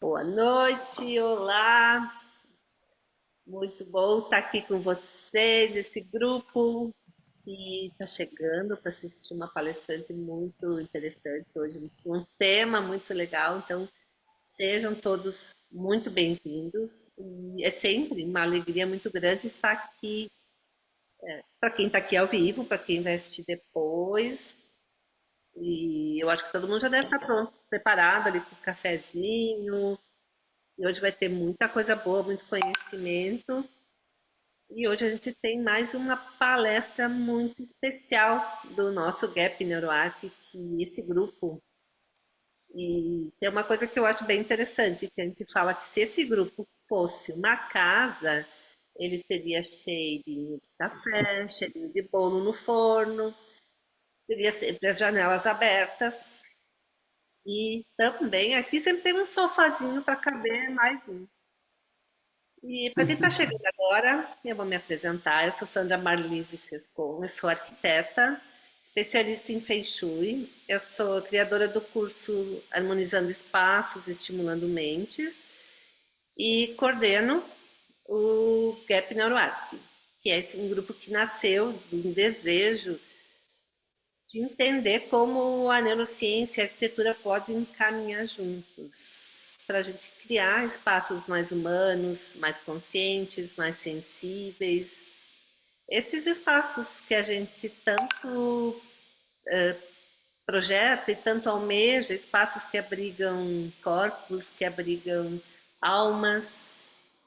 Boa noite, olá, muito bom estar aqui com vocês, esse grupo que está chegando para assistir uma palestrante muito interessante hoje, um tema muito legal, então sejam todos muito bem-vindos e é sempre uma alegria muito grande estar aqui, para quem está aqui ao vivo, para quem vai assistir depois, e eu acho que todo mundo já deve estar pronto, preparado ali com o cafezinho. E hoje vai ter muita coisa boa, muito conhecimento. E hoje a gente tem mais uma palestra muito especial do nosso Gap NeuroArc, que esse grupo. E tem uma coisa que eu acho bem interessante, que a gente fala que se esse grupo fosse uma casa, ele teria cheirinho de café, cheirinho de bolo no forno, teria sempre as janelas abertas. E também aqui sempre tem um sofazinho para caber mais um. E para quem está chegando agora, eu vou me apresentar. Eu sou Sandra Marlise Sescon, eu sou arquiteta, especialista em Feng Shui. Eu sou criadora do curso Harmonizando Espaços, Estimulando Mentes e coordeno o Gap NeuroArc, que é esse grupo que nasceu de um desejo de entender como a neurociência e a arquitetura podem caminhar juntos, para a gente criar espaços mais humanos, mais conscientes, mais sensíveis. Esses espaços que a gente tanto projeta e tanto almeja, espaços que abrigam corpos, que abrigam almas.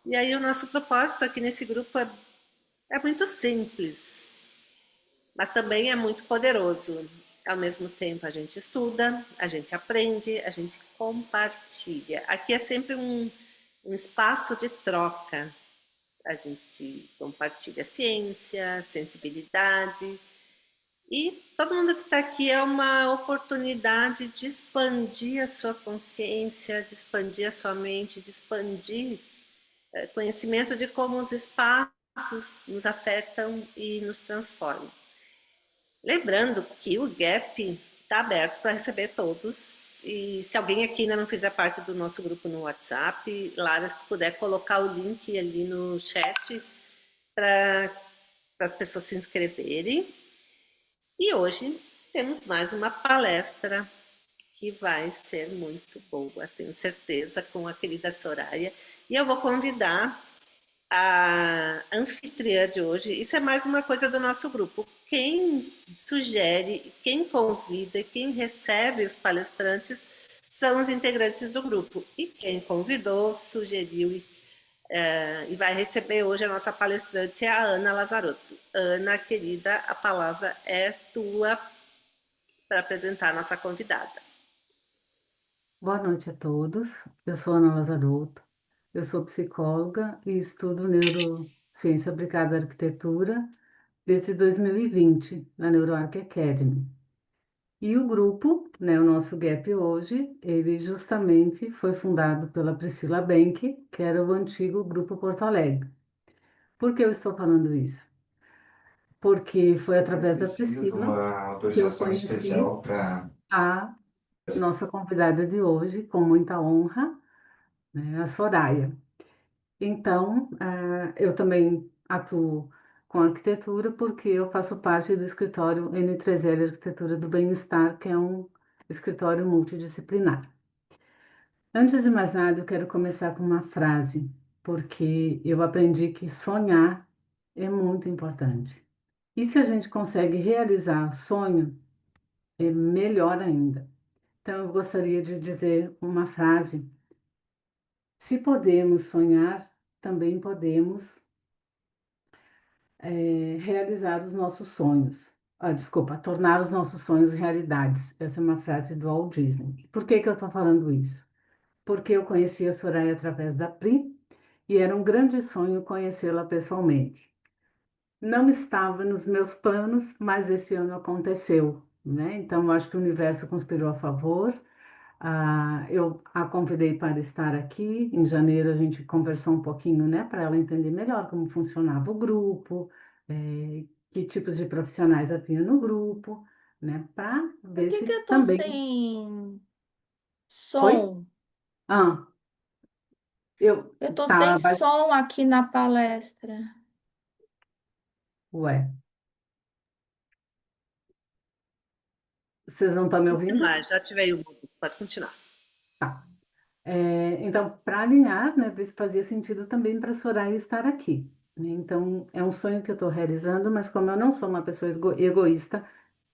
E aí o nosso propósito aqui nesse grupo é muito simples, mas também é muito poderoso. Ao mesmo tempo, a gente estuda, a gente aprende, a gente compartilha. Aqui é sempre um espaço de troca. A gente compartilha ciência, sensibilidade, e todo mundo que está aqui é uma oportunidade de expandir a sua consciência, de expandir a sua mente, de expandir conhecimento de como os espaços nos afetam e nos transformam. Lembrando que o Gap está aberto para receber todos. E se alguém aqui ainda não fizer parte do nosso grupo no WhatsApp, Lara, se puder colocar o link ali no chat para as pessoas se inscreverem. E hoje temos mais uma palestra que vai ser muito boa, tenho certeza, com a querida Soraya. E eu vou convidar a anfitriã de hoje. Isso é mais uma coisa do nosso grupo. Quem sugere, quem convida, quem recebe os palestrantes são os integrantes do grupo. E quem convidou, sugeriu e vai receber hoje a nossa palestrante é a Ana Lazarotto. Ana, querida, a palavra é tua para apresentar a nossa convidada. Boa noite a todos. Eu sou Ana Lazarotto. Eu sou psicóloga e estudo neurociência aplicada à arquitetura desde 2020 na NeuroArc Academy. E o grupo, né, o nosso GAP hoje, ele justamente foi fundado pela Priscila Benck, que era o antigo Grupo Porto Alegre. Por que eu estou falando isso? Porque foi Eu através da preciso de Priscila uma que eu autorização conheci especial para. a nossa convidada de hoje, com muita honra, né, a Soraya. Então, eu também atuo com arquitetura porque eu faço parte do escritório N3L Arquitetura do Bem-Estar, que é um escritório multidisciplinar. Antes de mais nada, eu quero começar com uma frase, porque eu aprendi que sonhar é muito importante. E se a gente consegue realizar sonho, é melhor ainda. Então, eu gostaria de dizer uma frase: se podemos sonhar, também podemos realizar os nossos sonhos. Desculpa, tornar os nossos sonhos realidades. Essa é uma frase do Walt Disney. Por que que eu estou falando isso? Porque eu conheci a Soraya através da Pri e era um grande sonho conhecê-la pessoalmente. Não estava nos meus planos, mas esse ano aconteceu, né? Então, eu acho que o universo conspirou a favor. Eu a convidei para estar aqui. Em janeiro a gente conversou um pouquinho, né, para ela entender melhor como funcionava o grupo, que tipos de profissionais havia no grupo, né, para Por ver que se que eu tô também sem foi. som? Ah. Eu, Eu tô sem tá, som aqui na palestra. ué, vocês não estão me ouvindo? Continuar, já tive o mudo, pode continuar. Tá. Então, para alinhar, né, ver se fazia sentido também para a Soraya estar aqui, né? Então, é um sonho que eu estou realizando, mas como eu não sou uma pessoa egoísta,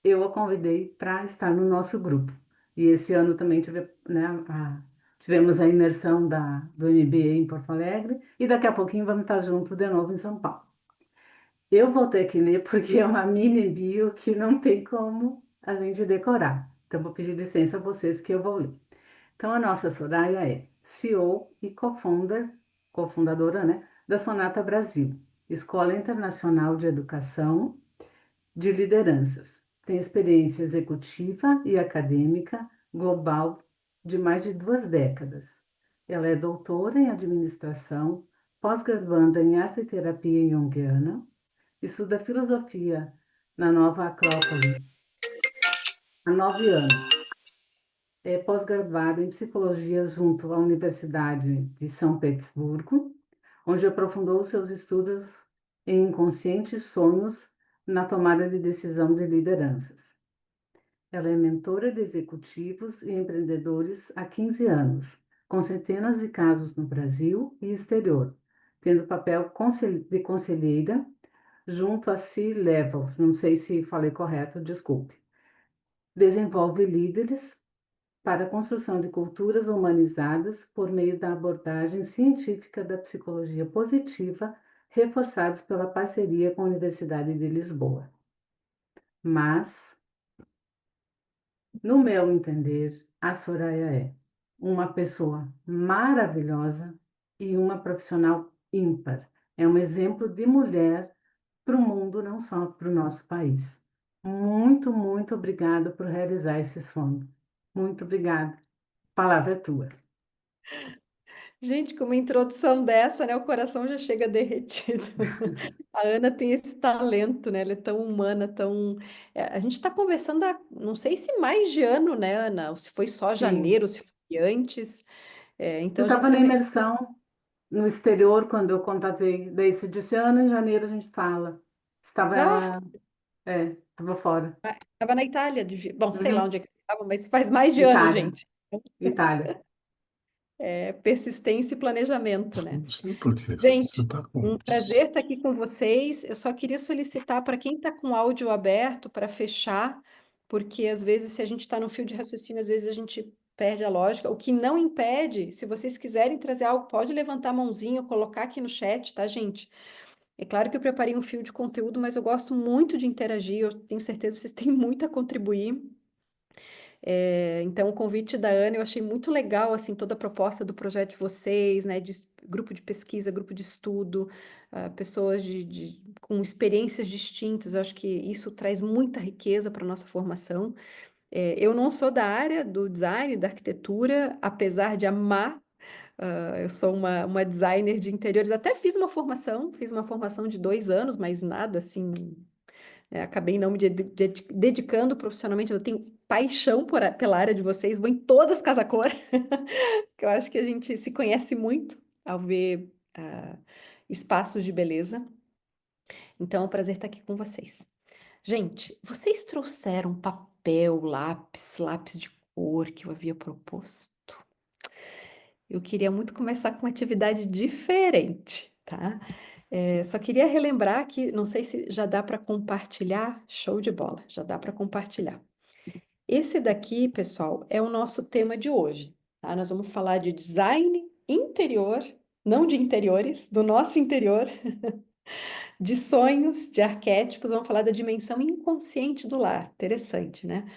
eu a convidei para estar no nosso grupo. E esse ano também né, tivemos a imersão do MBA em Porto Alegre, e daqui a pouquinho vamos estar junto de novo em São Paulo. Eu vou ter que ler porque é uma mini bio que não tem como a gente decorar. Então, vou pedir licença a vocês que eu vou ler. Então, a nossa Soraya é CEO e cofundadora, né, da Sonata Brasil, Escola Internacional de Educação de Lideranças. Tem experiência executiva e acadêmica global de mais de 2 décadas. Ela é doutora em administração, pós-graduanda em arte e terapia junguiana, estuda filosofia na Nova Acrópole há 9 anos. É pós-graduada em psicologia junto à Universidade de São Petersburgo, onde aprofundou seus estudos em inconscientes sonhos na tomada de decisão de lideranças. Ela é mentora de executivos e empreendedores há 15 anos, com centenas de casos no Brasil e exterior, tendo papel de conselheira junto a C-Levels, não sei se falei correto, desculpe. Desenvolve líderes para a construção de culturas humanizadas por meio da abordagem científica da psicologia positiva, reforçados pela parceria com a Universidade de Lisboa. Mas, no meu entender, a Soraya é uma pessoa maravilhosa e uma profissional ímpar. É um exemplo de mulher para o mundo, não só para o nosso país. Muito, muito obrigada por realizar esse sonho. Muito obrigada. A palavra é tua. Gente, com uma introdução dessa, né, o coração já chega derretido. A Ana tem esse talento, né? Ela é tão humana, tão. A gente está conversando há, não sei se mais de ano, né, Ana? Ou se foi só Sim. janeiro, ou se foi antes. Tu Então a gente estava se na conhece. imersão no exterior quando eu contatei. Daí se disse, ano, em janeiro a gente fala. Ah, Estava, estava fora. estava na Itália. Bom, sei lá Uhum. onde é que eu estava, mas faz mais de ano, Itália, gente. Itália. É persistência e planejamento, né? Não sei por quê. Você Gente, tá com. um prazer estar aqui com vocês. Eu só queria solicitar para quem está com o áudio aberto para fechar, porque às vezes, se a gente está no fio de raciocínio, às vezes a gente perde a lógica. O que não impede, se vocês quiserem trazer algo, pode levantar a mãozinha, colocar aqui no chat, tá, gente? É claro que eu preparei um fio de conteúdo, mas eu gosto muito de interagir. Eu tenho certeza que vocês têm muito a contribuir. Então, o convite da Ana, eu achei muito legal, assim, toda a proposta do projeto de vocês, né, de grupo de pesquisa, grupo de estudo, pessoas com experiências distintas, eu acho que isso traz muita riqueza para a nossa formação. Eu não sou da área do design, da arquitetura, apesar de amar, eu sou uma designer de interiores, até fiz uma formação de 2 anos, mas nada, assim, acabei não me dedicando profissionalmente, eu tenho paixão pela área de vocês, vou em todas casa cor, que eu acho que a gente se conhece muito ao ver espaços de beleza. Então é um prazer estar aqui com vocês. Gente, vocês trouxeram papel, lápis de cor que eu havia proposto? Eu queria muito começar com uma atividade diferente, tá? Só queria relembrar que, não sei se já dá para compartilhar, show de bola, já dá para compartilhar. Esse daqui, pessoal, é o nosso tema de hoje, tá? Nós vamos falar de design interior, não de interiores, do nosso interior, de sonhos, de arquétipos, vamos falar da dimensão inconsciente do lar. Interessante, né?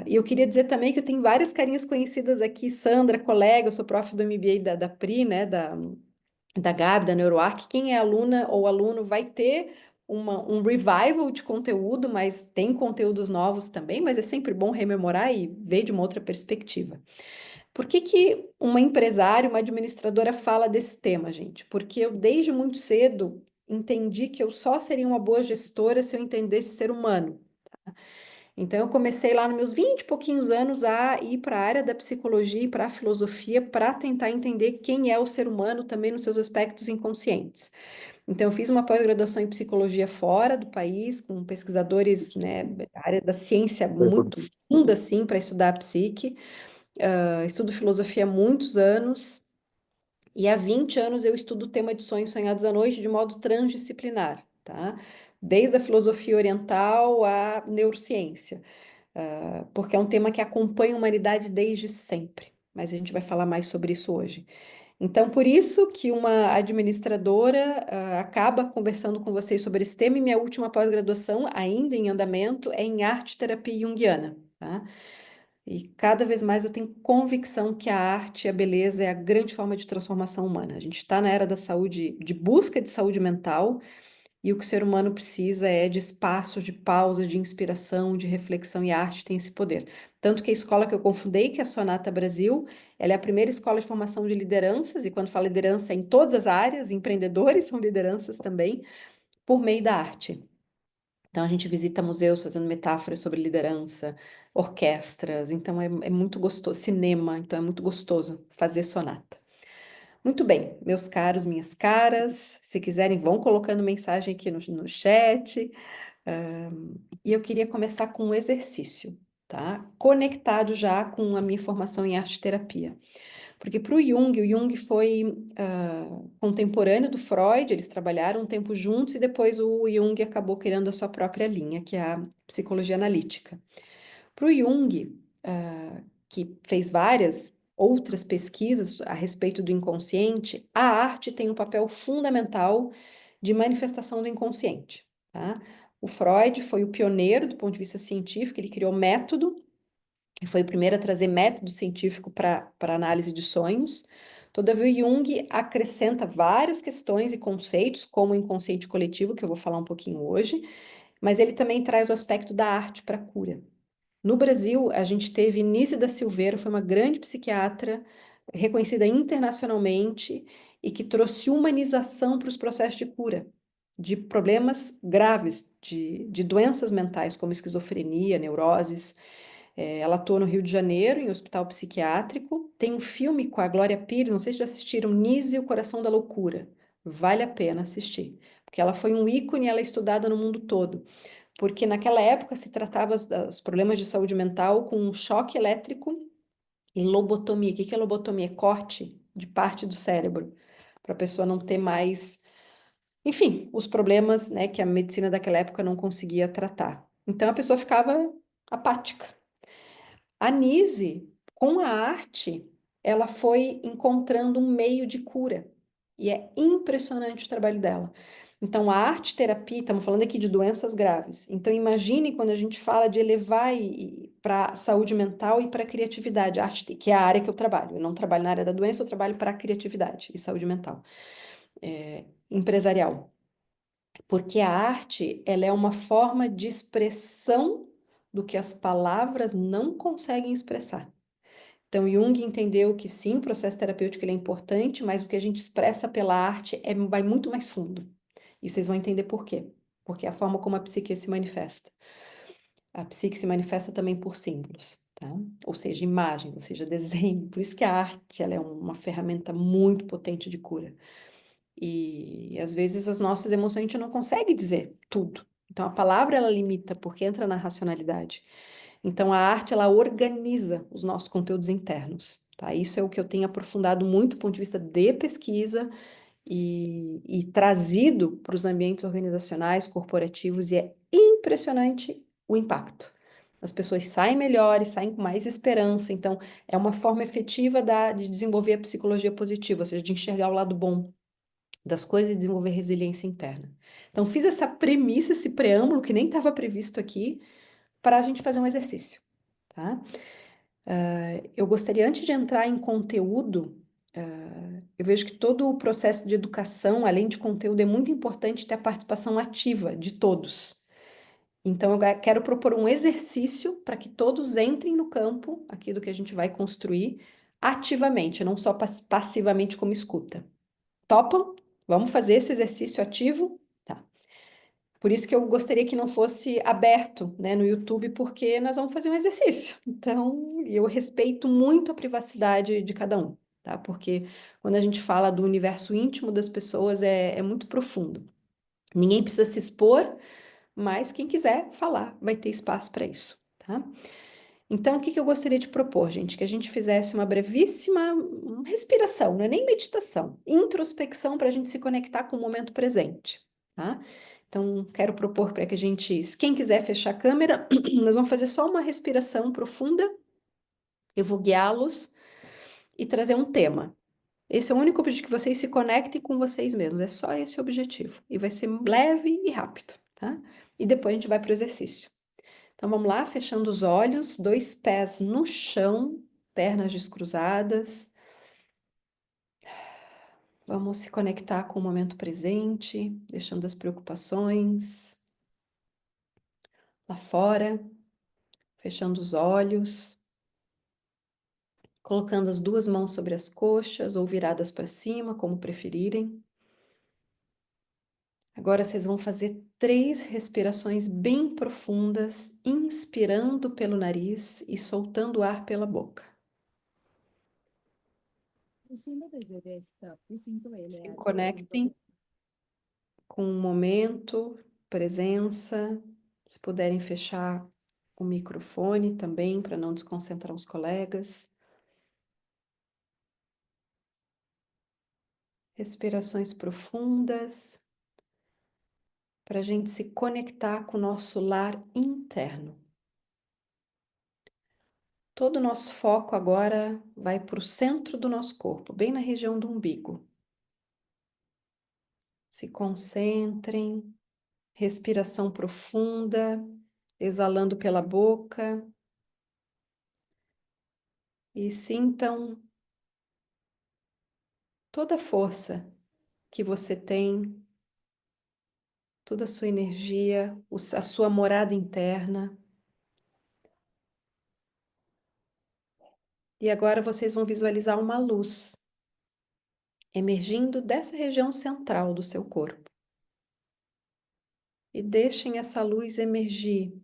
E eu queria dizer também que eu tenho várias carinhas conhecidas aqui, Sandra, colega, eu sou prof do MBA da Pri, né, da Gabi, da NeuroArc. Quem é aluna ou aluno vai ter um revival de conteúdo, mas tem conteúdos novos também, mas é sempre bom rememorar e ver de uma outra perspectiva. Por que que uma empresária, uma administradora fala desse tema, gente? Porque eu, desde muito cedo, entendi que eu só seria uma boa gestora se eu entendesse ser humano. Então, eu comecei lá nos meus 20 e pouquinhos anos a ir para a área da psicologia e para a filosofia para tentar entender quem é o ser humano também nos seus aspectos inconscientes. Então, eu fiz uma pós-graduação em psicologia fora do país, com pesquisadores, né, da área da ciência muito funda, assim, para estudar a psique. Estudo filosofia há muitos anos, e há 20 anos eu estudo o tema de sonhos sonhados à noite de modo transdisciplinar, tá? Desde a filosofia oriental à neurociência, porque é um tema que acompanha a humanidade desde sempre. Mas a gente vai falar mais sobre isso hoje. Então, por isso que uma administradora acaba conversando com vocês sobre esse tema, e minha última pós-graduação, ainda em andamento, é em arte-terapia junguiana, tá? E cada vez mais eu tenho convicção que a arte e a beleza é a grande forma de transformação humana. A gente está na era da saúde, de busca de saúde mental, e o que o ser humano precisa é de espaço, de pausa, de inspiração, de reflexão, e a arte tem esse poder. Tanto que a escola que eu confundei, que é a Sonata Brasil, ela é a primeira escola de formação de lideranças, e quando falo liderança é em todas as áreas, empreendedores são lideranças também, por meio da arte. Então, a gente visita museus fazendo metáforas sobre liderança, orquestras, então é muito gostoso, cinema, então é muito gostoso fazer sonata. Muito bem, meus caros, minhas caras, se quiserem, vão colocando mensagem aqui no chat. E eu queria começar com um exercício, tá? Conectado já com a minha formação em arte-terapia. Porque para o Jung foi contemporâneo do Freud, eles trabalharam um tempo juntos e depois o Jung acabou criando a sua própria linha, que é a psicologia analítica. Para o Jung, que fez várias outras pesquisas a respeito do inconsciente, a arte tem um papel fundamental de manifestação do inconsciente, tá? O Freud foi o pioneiro do ponto de vista científico, ele criou método, foi o primeiro a trazer método científico para análise de sonhos. Todavia, Jung acrescenta várias questões e conceitos, como o inconsciente coletivo, que eu vou falar um pouquinho hoje, mas ele também traz o aspecto da arte para a cura. No Brasil, a gente teve Nízia da Silveira, foi uma grande psiquiatra, reconhecida internacionalmente e que trouxe humanização para os processos de cura de problemas graves, de doenças mentais, como esquizofrenia, neuroses. Ela atua no Rio de Janeiro, em hospital psiquiátrico. Tem um filme com a Glória Pires, não sei se já assistiram, Nízia e o Coração da Loucura. Vale a pena assistir, porque ela foi um ícone, ela é estudada no mundo todo. Porque naquela época se tratava os problemas de saúde mental com um choque elétrico e lobotomia. O que é lobotomia? É corte de parte do cérebro, para a pessoa não ter mais, enfim, os problemas, né, que a medicina daquela época não conseguia tratar. Então a pessoa ficava apática. A Nise, com a arte, ela foi encontrando um meio de cura. E é impressionante o trabalho dela. Então, a arte-terapia, estamos falando aqui de doenças graves. Então, imagine quando a gente fala de elevar para a saúde mental e para a criatividade, arte, que é a área que eu trabalho. Eu não trabalho na área da doença, eu trabalho para a criatividade e saúde mental, empresarial. Porque a arte, ela é uma forma de expressão do que as palavras não conseguem expressar. Então, Jung entendeu que sim, o processo terapêutico ele é importante, mas o que a gente expressa pela arte vai muito mais fundo. E vocês vão entender por quê. Porque é a forma como a psique se manifesta. A psique se manifesta também por símbolos, tá? Ou seja, imagens, ou seja, desenho. Por isso que a arte ela é uma ferramenta muito potente de cura. E às vezes as nossas emoções a gente não consegue dizer tudo. Então a palavra ela limita porque entra na racionalidade. Então a arte ela organiza os nossos conteúdos internos, tá? Isso é o que eu tenho aprofundado muito do ponto de vista de pesquisa e trazido para os ambientes organizacionais, corporativos, e é impressionante o impacto. As pessoas saem melhores, saem com mais esperança. Então, é uma forma efetiva de desenvolver a psicologia positiva, ou seja, de enxergar o lado bom das coisas e desenvolver resiliência interna. Então, fiz essa premissa, esse preâmbulo, que nem estava previsto aqui, para a gente fazer um exercício, tá? Eu gostaria, antes de entrar em conteúdo, eu vejo que todo o processo de educação, além de conteúdo, é muito importante ter a participação ativa de todos. Então, eu quero propor um exercício para que todos entrem no campo aqui do que a gente vai construir ativamente, não só passivamente como escuta. Topam? Vamos fazer esse exercício ativo? Tá. Por isso que eu gostaria que não fosse aberto, né, no YouTube, porque nós vamos fazer um exercício. Então, eu respeito muito a privacidade de cada um, tá? Porque quando a gente fala do universo íntimo das pessoas, é muito profundo. Ninguém precisa se expor, mas quem quiser falar vai ter espaço para isso, tá? Então, o que que eu gostaria de propor, gente? Que a gente fizesse uma brevíssima respiração, não é nem meditação, introspecção para a gente se conectar com o momento presente, tá? Então, quero propor para que a gente, quem quiser fechar a câmera, nós vamos fazer só uma respiração profunda. Eu vou guiá-los e trazer um tema. Esse é o único objetivo, que vocês se conectem com vocês mesmos, é só esse o objetivo. E vai ser leve e rápido, tá? E depois a gente vai para o exercício. Então vamos lá, fechando os olhos, 2 pés no chão, pernas descruzadas. Vamos se conectar com o momento presente, deixando as preocupações lá fora, fechando os olhos, colocando as 2 mãos sobre as coxas ou viradas para cima, como preferirem. Agora vocês vão fazer 3 respirações bem profundas, inspirando pelo nariz e soltando o ar pela boca. Se conectem com o momento, presença. Se puderem fechar o microfone também, para não desconcentrar os colegas. Respirações profundas, para a gente se conectar com o nosso lar interno. Todo o nosso foco agora vai para o centro do nosso corpo, bem na região do umbigo. Se concentrem, respiração profunda, exalando pela boca. E sintam toda a força que você tem, toda a sua energia, a sua morada interna. E agora vocês vão visualizar uma luz emergindo dessa região central do seu corpo. E deixem essa luz emergir,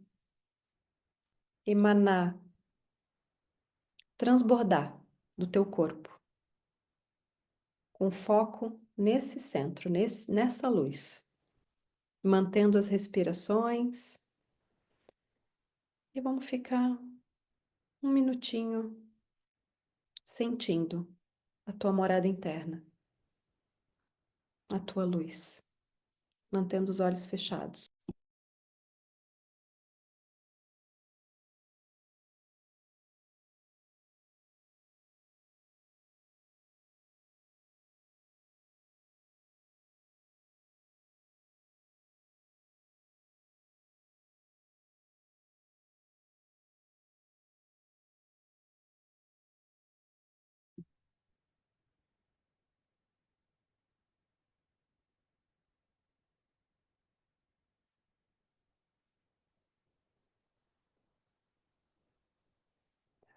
emanar, transbordar do teu corpo, com foco nesse centro, nessa luz, mantendo as respirações. E vamos ficar um minutinho sentindo a tua morada interna, a tua luz, mantendo os olhos fechados.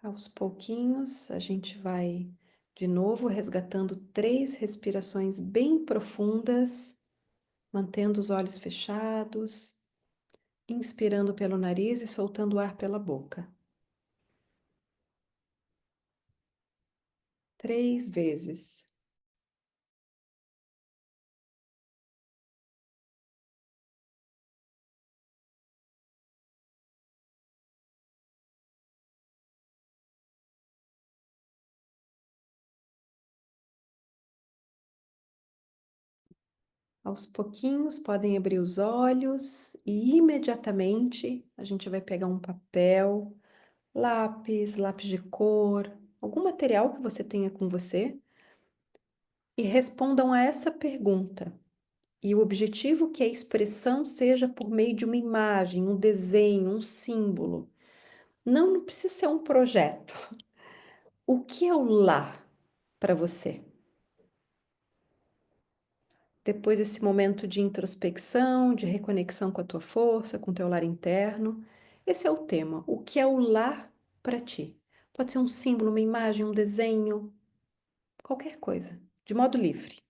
Aos pouquinhos, a gente vai de novo resgatando 3 respirações bem profundas, mantendo os olhos fechados, inspirando pelo nariz e soltando o ar pela boca. 3 vezes. Aos pouquinhos, podem abrir os olhos e imediatamente a gente vai pegar um papel, lápis de cor, algum material que você tenha com você e respondam a essa pergunta. E o objetivo que a expressão seja por meio de uma imagem, um desenho, um símbolo. Não precisa ser um projeto. O que é o lar para você? Depois desse momento de introspecção, de reconexão com a tua força, com o teu lar interno, esse é o tema. O que é o lar para ti? Pode ser um símbolo, uma imagem, um desenho, qualquer coisa, de modo livre.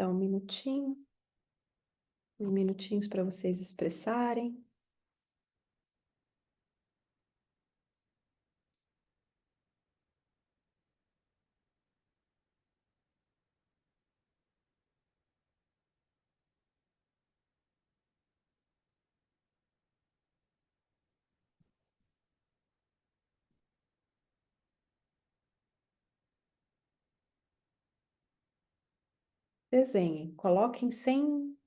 Dá um minutinho, uns minutinhos para vocês expressarem. Desenhem, coloquem sem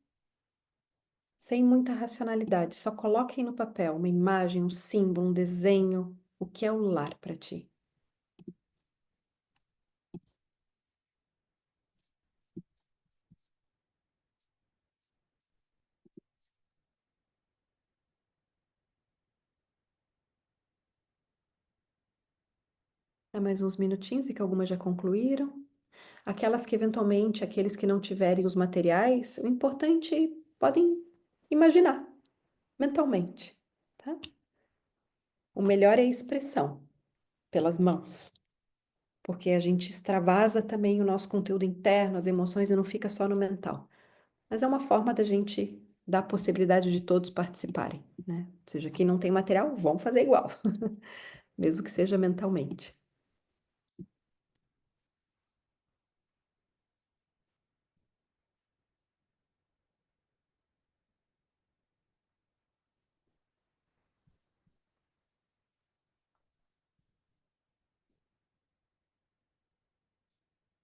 muita racionalidade, só coloquem no papel uma imagem, um símbolo, um desenho, o que é o lar para ti. Dá mais uns minutinhos, vi que algumas já concluíram. Aquelas que eventualmente, aqueles que não tiverem os materiais, o importante podem imaginar mentalmente, tá? O melhor é a expressão pelas mãos, porque a gente extravasa também o nosso conteúdo interno, as emoções, e não fica só no mental. Mas é uma forma da gente dar a possibilidade de todos participarem, né? Ou seja, quem não tem material, vão fazer igual, mesmo que seja mentalmente.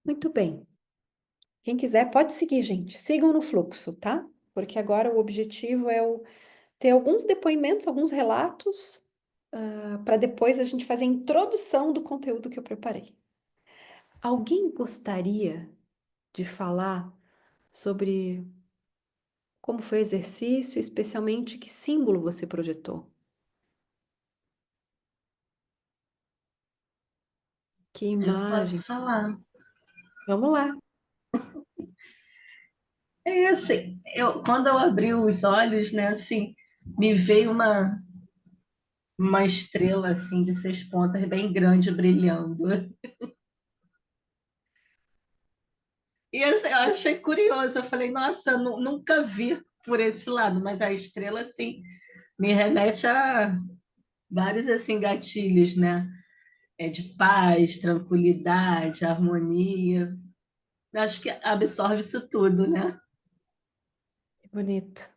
Muito bem. Quem quiser pode seguir, gente. Sigam no fluxo, tá? Porque agora o objetivo é ter alguns depoimentos, alguns relatos, para depois a gente fazer a introdução do conteúdo que eu preparei. Alguém gostaria de falar sobre como foi o exercício, especialmente que símbolo você projetou? Que Eu imagem? posso falar. Vamos lá. É assim, quando eu abri os olhos, né, assim, me veio uma estrela assim de 6 pontas bem grande brilhando. E assim, eu achei curioso, eu falei, nossa, eu nunca vi por esse lado, mas a estrela assim me remete a vários assim gatilhos, né? É de paz, tranquilidade, harmonia. Acho que absorve isso tudo, né? Que bonito.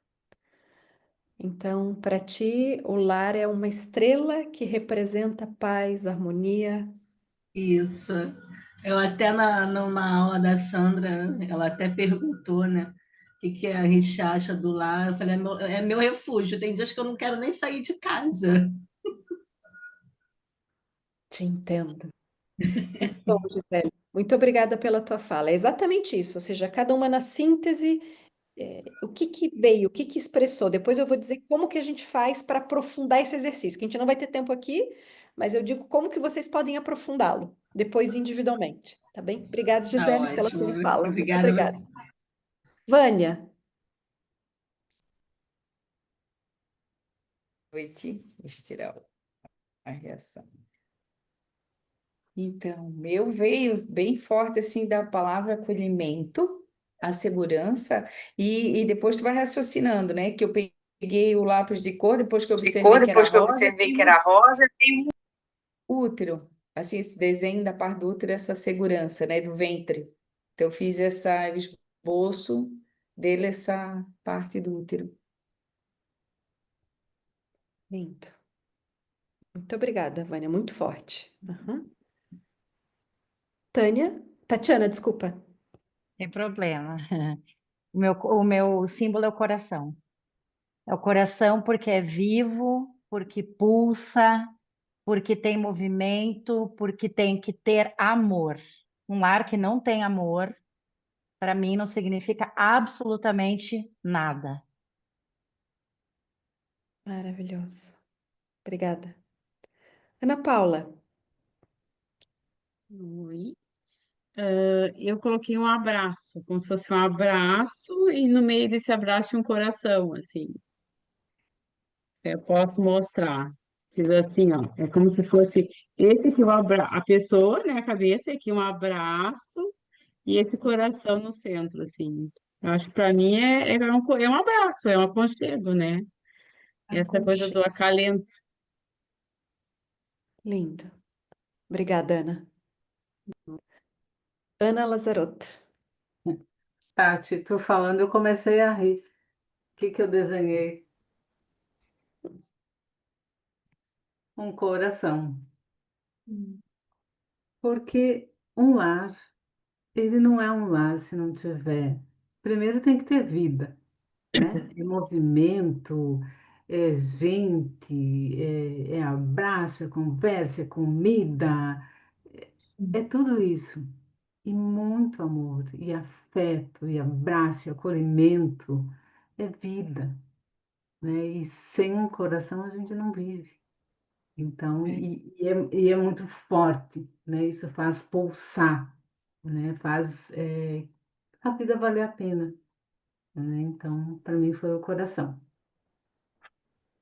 Então, para ti, o lar é uma estrela que representa paz, harmonia. Isso. Eu até numa aula da Sandra, ela até perguntou, né? O que a gente acha do lar? Eu falei, é meu refúgio. Tem dias que eu não quero nem sair de casa. Te entendo. Muito bom, Gisele. Muito obrigada pela tua fala. É exatamente isso. Ou seja, cada uma na síntese, o que que veio, o que que expressou. Depois eu vou dizer como que a gente faz para aprofundar esse exercício, que a gente não vai ter tempo aqui, mas eu digo como que vocês podem aprofundá-lo, depois individualmente. Tá bem? Obrigada, Tá Gisele, pela ótimo. tua fala. Muito Obrigada a obrigada. você. Vânia, Noite, estirar a reação. Então, meu veio bem forte assim da palavra acolhimento, a segurança, e depois tu vai raciocinando, né? Que eu peguei o lápis de cor, depois que eu observei que era rosa, tem o útero, assim, esse desenho da parte do útero, essa segurança, né? Do ventre. Então, eu fiz essa esboço dele, essa parte do útero. lindo. Muito obrigada, Vânia, muito forte. Aham. Tatiana, desculpa. Tem problema. O meu símbolo é o coração. É o coração porque é vivo, porque pulsa, porque tem movimento, porque tem que ter amor. Um lar que não tem amor, para mim, não significa absolutamente nada. Maravilhoso. Obrigada. Ana Paula, Oi. Eu coloquei um abraço, como se fosse um abraço, e no meio desse abraço tinha um coração, assim. Eu posso mostrar. Fiz assim, ó. É como se fosse esse aqui, a pessoa, né? A cabeça, aqui um abraço, e esse coração no centro, assim. Eu acho que para mim é um abraço, é um aconchego, né? Essa coisa do Aconchego. acalento. Lindo. Obrigada, Ana. Ana Lazarotto. Tati, tu falando, eu comecei a rir. O que que eu desenhei? Um coração. Hum. Porque um lar, ele não é um lar se não tiver. Primeiro tem que ter vida, né? É movimento, é gente, é abraço, é conversa, é comida, é tudo isso. E muito amor, e afeto, e abraço, e acolhimento. É vida, né? E sem um coração a gente não vive. Então, É. e é muito forte, né? Isso faz pulsar, né? Faz a vida valer a pena, né? Então, para mim foi o coração.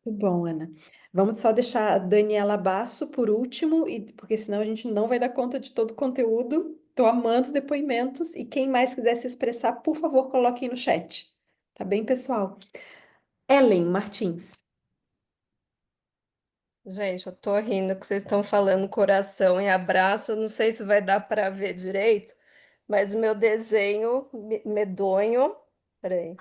Muito bom, Ana. Vamos só deixar a Daniela Basso por último, porque senão a gente não vai dar conta de todo o conteúdo. Estou amando os depoimentos e quem mais quiser se expressar, por favor, coloquem no chat. Tá bem, pessoal? Ellen Martins. Gente, eu tô rindo que vocês estão falando coração e abraço. Eu não sei se vai dar para ver direito, mas o meu desenho medonho, peraí,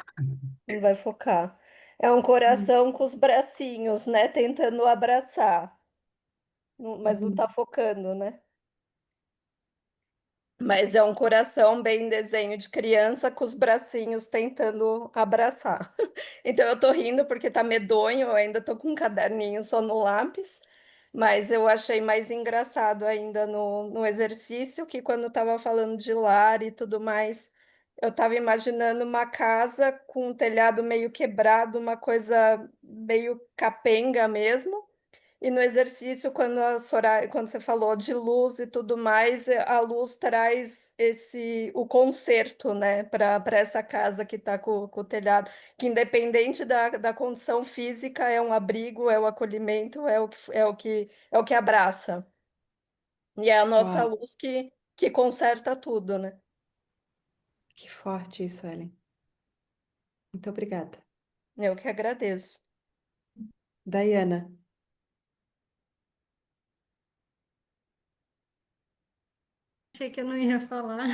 não vai focar. É um coração com os bracinhos, né? Tentando abraçar. Mas não tá focando, né? Mas é um coração bem desenho de criança com os bracinhos tentando abraçar. Então eu tô rindo porque tá medonho, eu ainda tô com um caderninho só no lápis, mas eu achei mais engraçado ainda no exercício que quando eu tava falando de lar e tudo mais, eu tava imaginando uma casa com um telhado meio quebrado, uma coisa meio capenga mesmo. E no exercício, quando você falou de luz e tudo mais, a luz traz o conserto, né, para essa casa que está com o telhado, que independente da condição física, é um abrigo, é o acolhimento, é o que abraça. E é a nossa Uau, luz que conserta tudo, né? que forte isso, Ellen. Muito obrigada. Eu que agradeço. Diana. Achei que eu não ia falar.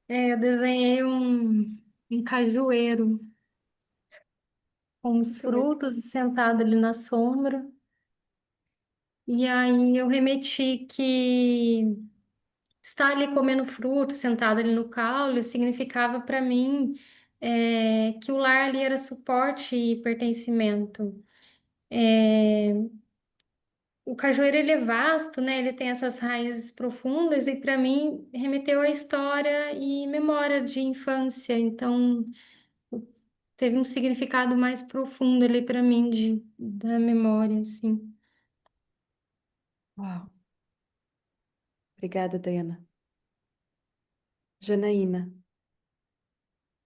Eu desenhei um cajueiro com os Que bonito. frutos sentado ali na sombra. E aí eu remeti que estar ali comendo fruto, sentado ali no caule, significava para mim que o lar ali era suporte e pertencimento. É, o cajueiro ele é vasto, né? Ele tem essas raízes profundas e para mim remeteu à história e memória de infância. Então teve um significado mais profundo ali para mim da memória, assim. Uau. Obrigada, Diana. Janaína.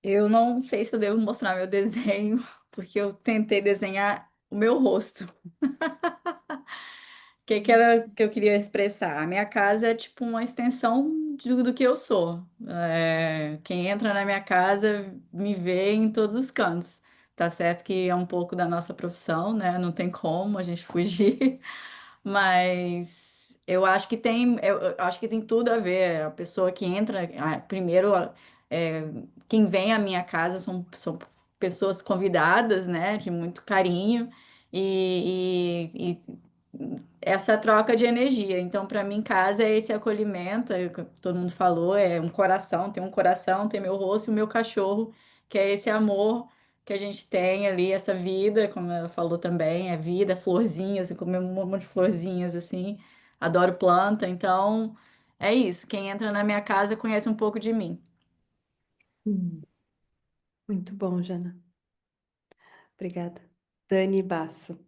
Eu não sei se eu devo mostrar meu desenho, porque eu tentei desenhar o meu rosto. O que que era que eu queria expressar? A minha casa é tipo uma extensão do que eu sou. Quem entra na minha casa me vê em todos os cantos. Tá certo que é um pouco da nossa profissão, né? Não tem como a gente fugir. Mas eu acho que tem tudo a ver. A pessoa que entra, primeiro, é, quem vem à minha casa são pessoas convidadas, né, de muito carinho e essa troca de energia. Então, para mim, casa é esse acolhimento, é o que todo mundo falou, é um coração, tem meu rosto e o meu cachorro, que é esse amor que a gente tem ali, essa vida, como ela falou também, é vida, florzinhas, eu comi um monte de florzinhas assim, adoro planta, então é isso. Quem entra na minha casa conhece um pouco de mim. Hum, muito bom, Jana. Obrigada. Dani Basso.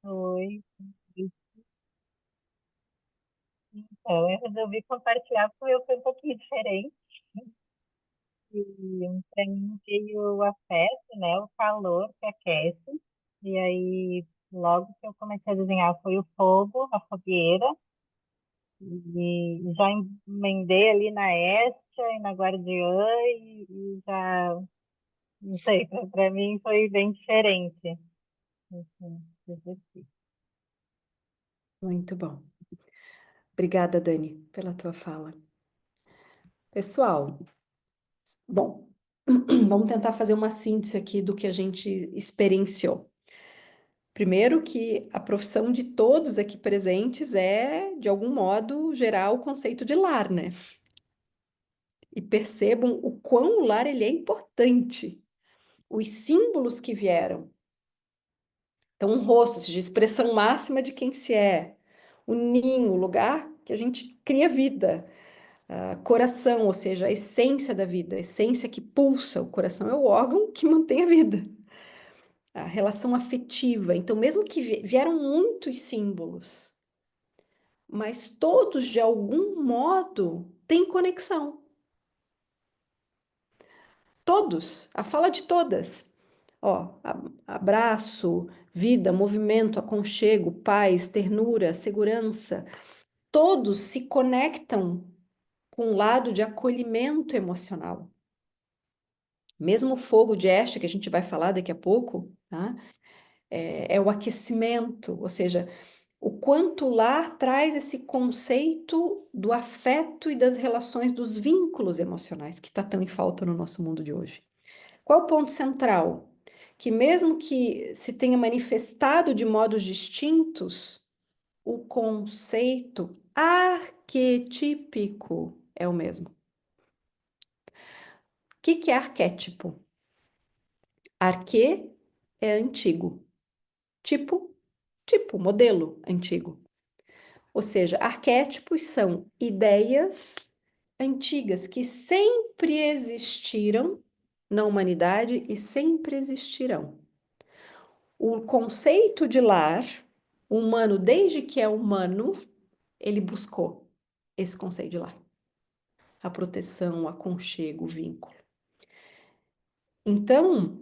Oi. Então, eu resolvi compartilhar porque eu foi um pouquinho diferente. E para mim veio o afeto, né? O calor que aquece. E aí, logo que eu comecei a desenhar, foi o fogo, a fogueira. E já emendei ali na Estia e na Guardiã e já, não sei, para mim foi bem diferente. Esse exercício. Muito bom. Obrigada, Dani, pela tua fala. Pessoal, bom, vamos tentar fazer uma síntese aqui do que a gente experienciou. Primeiro que a profissão de todos aqui presentes é, de algum modo, gerar o conceito de lar, né? E percebam o quão o lar ele é importante. Os símbolos que vieram. Então, um rosto, ou seja, a expressão máxima de quem se é. O ninho, o lugar que a gente cria vida. Coração, ou seja, a essência da vida, a essência que pulsa. O coração é o órgão que mantém a vida. A relação afetiva. Então, mesmo que vieram muitos símbolos, mas todos, de algum modo, têm conexão. Todos, a fala de todas. Ó, abraço, vida, movimento, aconchego, paz, ternura, segurança. Todos se conectam com um lado de acolhimento emocional. Mesmo o fogo de Estia, que a gente vai falar daqui a pouco, tá? É o aquecimento, ou seja, o quanto o lar traz esse conceito do afeto e das relações, dos vínculos emocionais, que está tão em falta no nosso mundo de hoje. Qual o ponto central? Que mesmo que se tenha manifestado de modos distintos, o conceito arquetípico é o mesmo. O que é arquétipo? Arquê é antigo. Tipo, modelo antigo. Ou seja, arquétipos são ideias antigas que sempre existiram na humanidade e sempre existirão. O conceito de lar, humano, desde que é humano, ele buscou esse conceito de lar. A proteção, o aconchego, o vínculo. Então,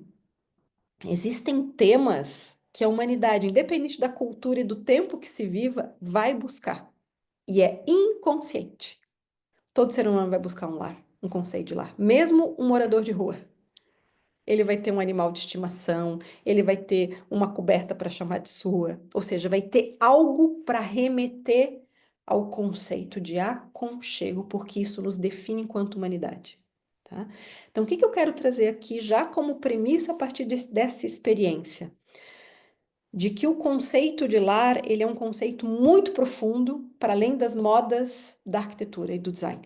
existem temas que a humanidade, independente da cultura e do tempo que se viva, vai buscar. E é inconsciente. Todo ser humano vai buscar um lar, um conceito de lar. Mesmo um morador de rua. Ele vai ter um animal de estimação, ele vai ter uma coberta para chamar de sua. Ou seja, vai ter algo para remeter ao conceito de aconchego, porque isso nos define enquanto humanidade. Tá? Então, o que eu quero trazer aqui já como premissa a partir dessa experiência? De que o conceito de lar, ele é um conceito muito profundo, para além das modas da arquitetura e do design.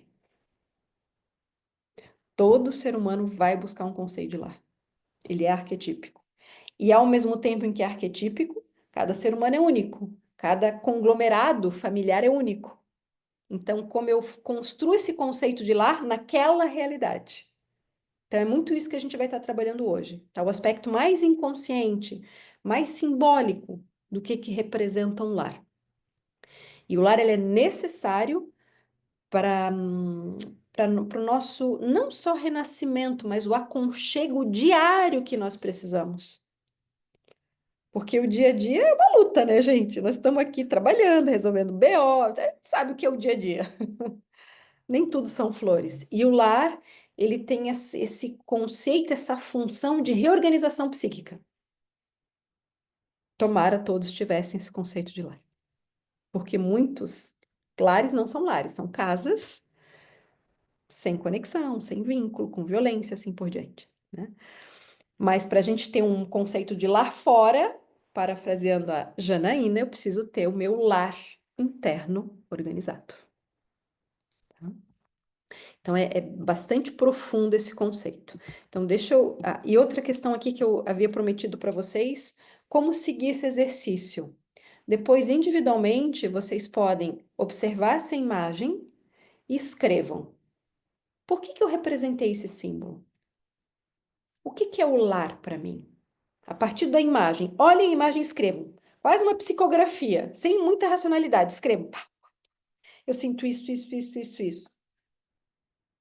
Todo ser humano vai buscar um conceito de lar. Ele é arquetípico. E ao mesmo tempo em que é arquetípico, cada ser humano é único. Cada conglomerado familiar é único. Então, como eu construo esse conceito de lar naquela realidade? Então, é muito isso que a gente vai estar trabalhando hoje. Tá? O aspecto mais inconsciente, mais simbólico do que representa um lar. E o lar ele é necessário para o nosso, não só renascimento, mas o aconchego diário que nós precisamos. Porque o dia a dia é uma luta, né, gente? Nós estamos aqui trabalhando, resolvendo BO, sabe o que é o dia a dia. Nem tudo são flores. E o lar, ele tem esse conceito, essa função de reorganização psíquica. Tomara todos tivessem esse conceito de lar. Porque muitos lares não são lares, são casas sem conexão, sem vínculo, com violência, assim por diante, né? Mas para a gente ter um conceito de lar fora, parafraseando a Janaína, eu preciso ter o meu lar interno organizado. Tá? Então, é bastante profundo esse conceito. Então, deixa eu... e outra questão aqui que eu havia prometido para vocês, como seguir esse exercício? Depois, individualmente, vocês podem observar essa imagem e escrevam. Por que eu representei esse símbolo? O que é o lar para mim? A partir da imagem. Olhem a imagem e escrevam. Quase uma psicografia, sem muita racionalidade. Escrevam. Eu sinto isso, isso, isso, isso, isso.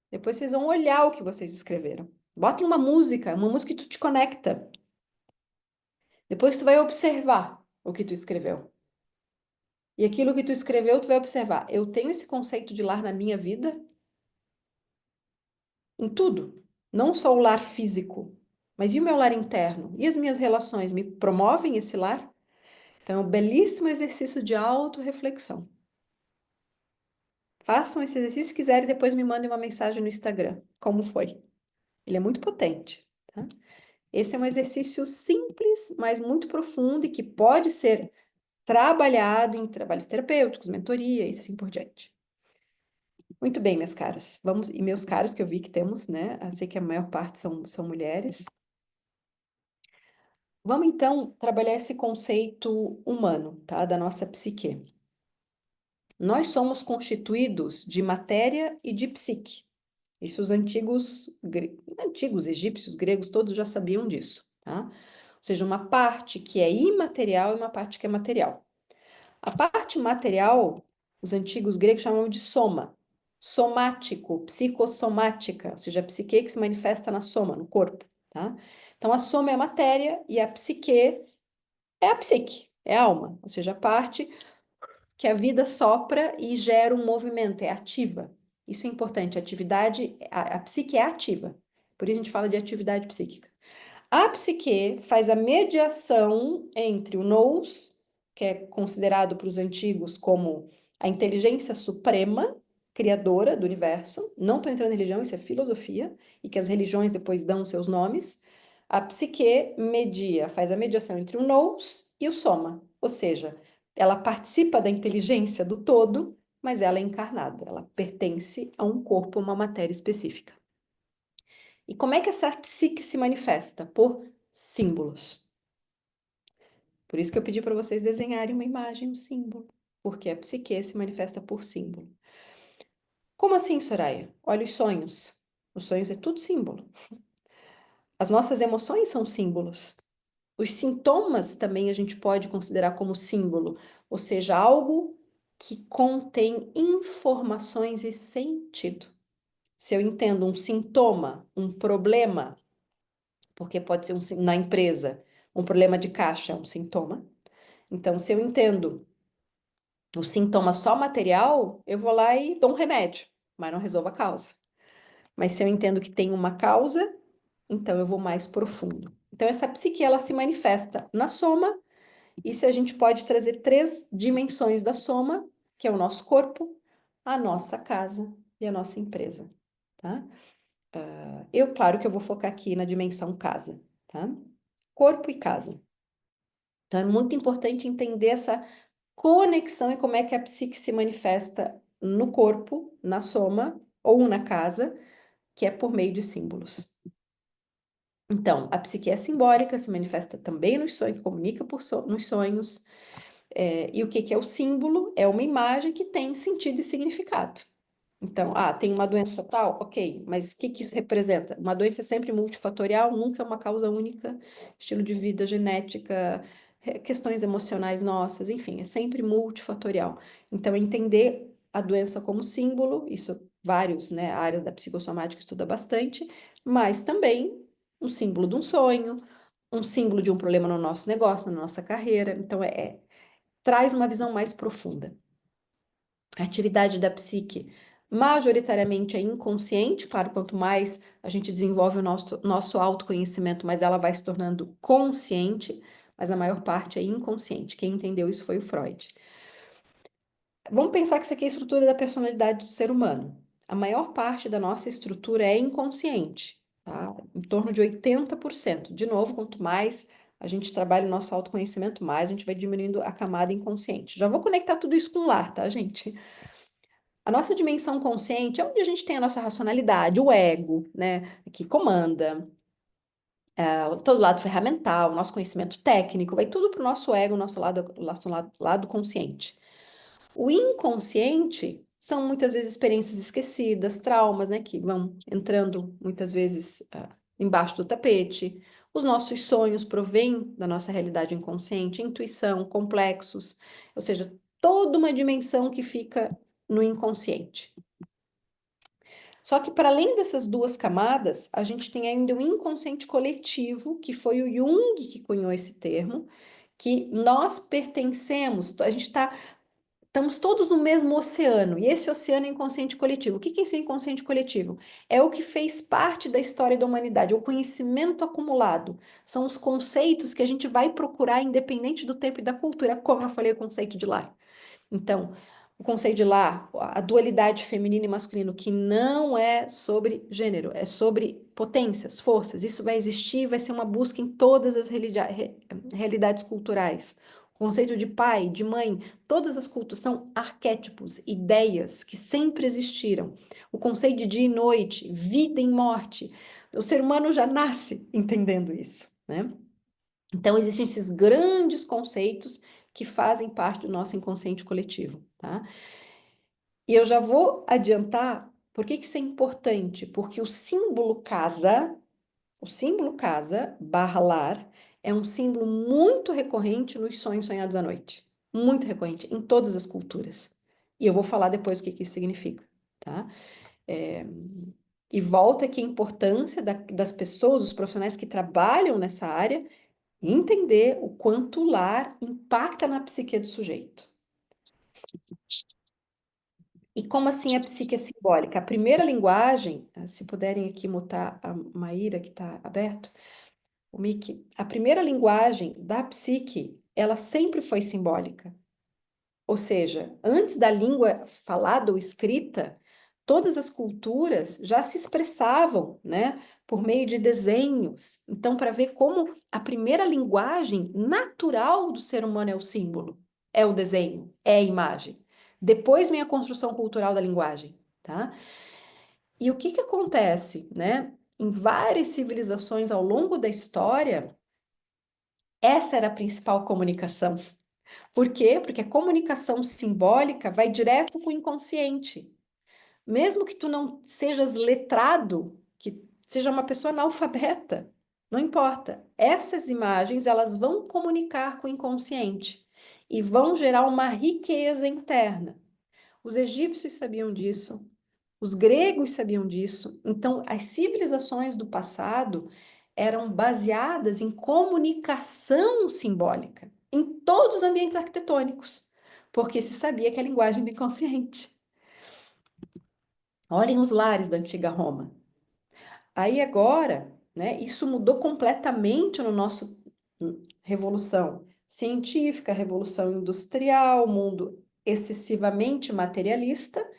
Depois vocês vão olhar o que vocês escreveram. Botem uma música que tu te conecta. Depois tu vai observar o que tu escreveu. E aquilo que tu escreveu, tu vai observar. Eu tenho esse conceito de lar na minha vida? Em tudo. Não só o lar físico, mas e o meu lar interno? E as minhas relações me promovem esse lar? Então, é um belíssimo exercício de autorreflexão. Façam esse exercício se quiserem, depois me mandem uma mensagem no Instagram. Como foi? Ele é muito potente, tá? Esse é um exercício simples, mas muito profundo e que pode ser trabalhado em trabalhos terapêuticos, mentoria e assim por diante. Muito bem, minhas caras. Vamos, e meus caros, que eu vi que temos, né? Eu sei que a maior parte são mulheres. Vamos então trabalhar esse conceito humano, tá? Da nossa psique. Nós somos constituídos de matéria e de psique. Isso os antigos egípcios, gregos, todos já sabiam disso, tá? Ou seja, uma parte que é imaterial e uma parte que é material. A parte material, os antigos gregos chamavam de soma, somático, psicossomática, ou seja, a psique que se manifesta na soma, no corpo, tá? Então, a soma é a matéria e a psique é a psique, é a alma, ou seja, a parte que a vida sopra e gera um movimento, é ativa. Isso é importante, a atividade, a psique é ativa, por isso a gente fala de atividade psíquica. A psique faz a mediação entre o nous, que é considerado para os antigos como a inteligência suprema, criadora do universo. Não estou entrando em religião, isso é filosofia, e que as religiões depois dão seus nomes. A psique faz a mediação entre o nous e o soma, ou seja, ela participa da inteligência do todo, mas ela é encarnada, ela pertence a um corpo, a uma matéria específica. E como é que essa psique se manifesta? Por símbolos. Por isso que eu pedi para vocês desenharem uma imagem, um símbolo. Porque a psique se manifesta por símbolo. Como assim, Soraya? Olha os sonhos. Os sonhos é tudo símbolo. As nossas emoções são símbolos. Os sintomas também a gente pode considerar como símbolo, ou seja, algo que contém informações e sentido. Se eu entendo um sintoma, um problema, porque pode ser na empresa, um problema de caixa é um sintoma. Então, se eu entendo o sintoma só material, eu vou lá e dou um remédio, mas não resolvo a causa. Mas se eu entendo que tem uma causa, então eu vou mais profundo. Então, essa psique, ela se manifesta na soma, e se a gente pode trazer 3 dimensões da soma, que é o nosso corpo, a nossa casa e a nossa empresa, tá? Claro que eu vou focar aqui na dimensão casa, tá? Corpo e casa. Então, é muito importante entender essa conexão e como é que a psique se manifesta no corpo, na soma ou na casa, que é por meio de símbolos. Então, a psique é simbólica, se manifesta também nos sonhos, comunica nos sonhos. E o que é o símbolo? É uma imagem que tem sentido e significado. Então, tem uma doença tal? Ok, mas o que isso representa? Uma doença é sempre multifatorial, nunca é uma causa única, estilo de vida, genética, questões emocionais nossas, enfim, é sempre multifatorial. Então, entender a doença como símbolo, isso vários, né, áreas da psicossomática estuda bastante, mas também um símbolo de um sonho, um símbolo de um problema no nosso negócio, na nossa carreira. Então, traz uma visão mais profunda. A atividade da psique majoritariamente é inconsciente, claro, quanto mais a gente desenvolve o nosso autoconhecimento, mais ela vai se tornando consciente, mas a maior parte é inconsciente. Quem entendeu isso foi o Freud. Vamos pensar que isso aqui é a estrutura da personalidade do ser humano. A maior parte da nossa estrutura é inconsciente, tá? Em torno de 80%. De novo, quanto mais a gente trabalha o nosso autoconhecimento, mais a gente vai diminuindo a camada inconsciente. Já vou conectar tudo isso com o lar, tá, gente? A nossa dimensão consciente é onde a gente tem a nossa racionalidade, o ego, né, que comanda, todo o lado ferramental, o nosso conhecimento técnico, vai tudo para o nosso ego, nosso lado consciente. O inconsciente são muitas vezes experiências esquecidas, traumas, né, que vão entrando muitas vezes embaixo do tapete. Os nossos sonhos provêm da nossa realidade inconsciente, intuição, complexos, ou seja, toda uma dimensão que fica no inconsciente. Só que para além dessas 2 camadas, a gente tem ainda o inconsciente coletivo, que foi o Jung que cunhou esse termo, que nós pertencemos, a gente está estamos todos no mesmo oceano, e esse oceano é inconsciente coletivo. O que que é esse inconsciente coletivo? É o que fez parte da história da humanidade, é o conhecimento acumulado. São os conceitos que a gente vai procurar independente do tempo e da cultura, como eu falei, o conceito de lar. Então, o conceito de lar, a dualidade feminino e masculino, que não é sobre gênero, é sobre potências, forças. Isso vai existir, vai ser uma busca em todas as realidades culturais. O conceito de pai, de mãe, todas as culturas são arquétipos, ideias que sempre existiram. O conceito de dia e noite, vida e morte. O ser humano já nasce entendendo isso, né? Então, existem esses grandes conceitos que fazem parte do nosso inconsciente coletivo, tá? E eu já vou adiantar por que que isso é importante, porque o símbolo casa barra lar, é um símbolo muito recorrente nos sonhos sonhados à noite. Muito recorrente, em todas as culturas. E eu vou falar depois o que que isso significa, tá? E volta aqui a importância das pessoas, dos profissionais que trabalham nessa área, entender o quanto o lar impacta na psique do sujeito. E como assim a psique é simbólica? A primeira linguagem, se puderem aqui mutar a Maíra, que está aberto, o Mickey, a primeira linguagem da psique, ela sempre foi simbólica. Ou seja, antes da língua falada ou escrita, todas as culturas já se expressavam, né, por meio de desenhos. Então, para ver como a primeira linguagem natural do ser humano é o símbolo, é o desenho, é a imagem. Depois vem a construção cultural da linguagem, tá? E o que que acontece, né? Em várias civilizações ao longo da história, essa era a principal comunicação. Por quê? Porque a comunicação simbólica vai direto com o inconsciente. Mesmo que tu não sejas letrado, que seja uma pessoa analfabeta, não importa. Essas imagens, elas vão comunicar com o inconsciente e vão gerar uma riqueza interna. Os egípcios sabiam disso, os gregos sabiam disso. Então, as civilizações do passado eram baseadas em comunicação simbólica, em todos os ambientes arquitetônicos, porque se sabia que é a linguagem do inconsciente. Olhem os lares da antiga Roma. Aí agora, né, isso mudou completamente no nosso revolução científica, revolução industrial, mundo excessivamente materialista,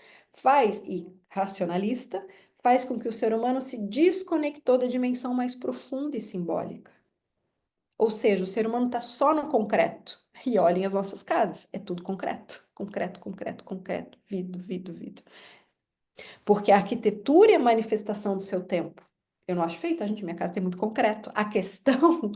e racionalista, faz com que o ser humano se desconectou da dimensão mais profunda e simbólica. Ou seja, o ser humano está só no concreto. E olhem as nossas casas, é tudo concreto, concreto, concreto, concreto, vidro, vidro, vidro. Porque a arquitetura é a manifestação do seu tempo. Eu não acho feito, gente, minha casa tem muito concreto. A questão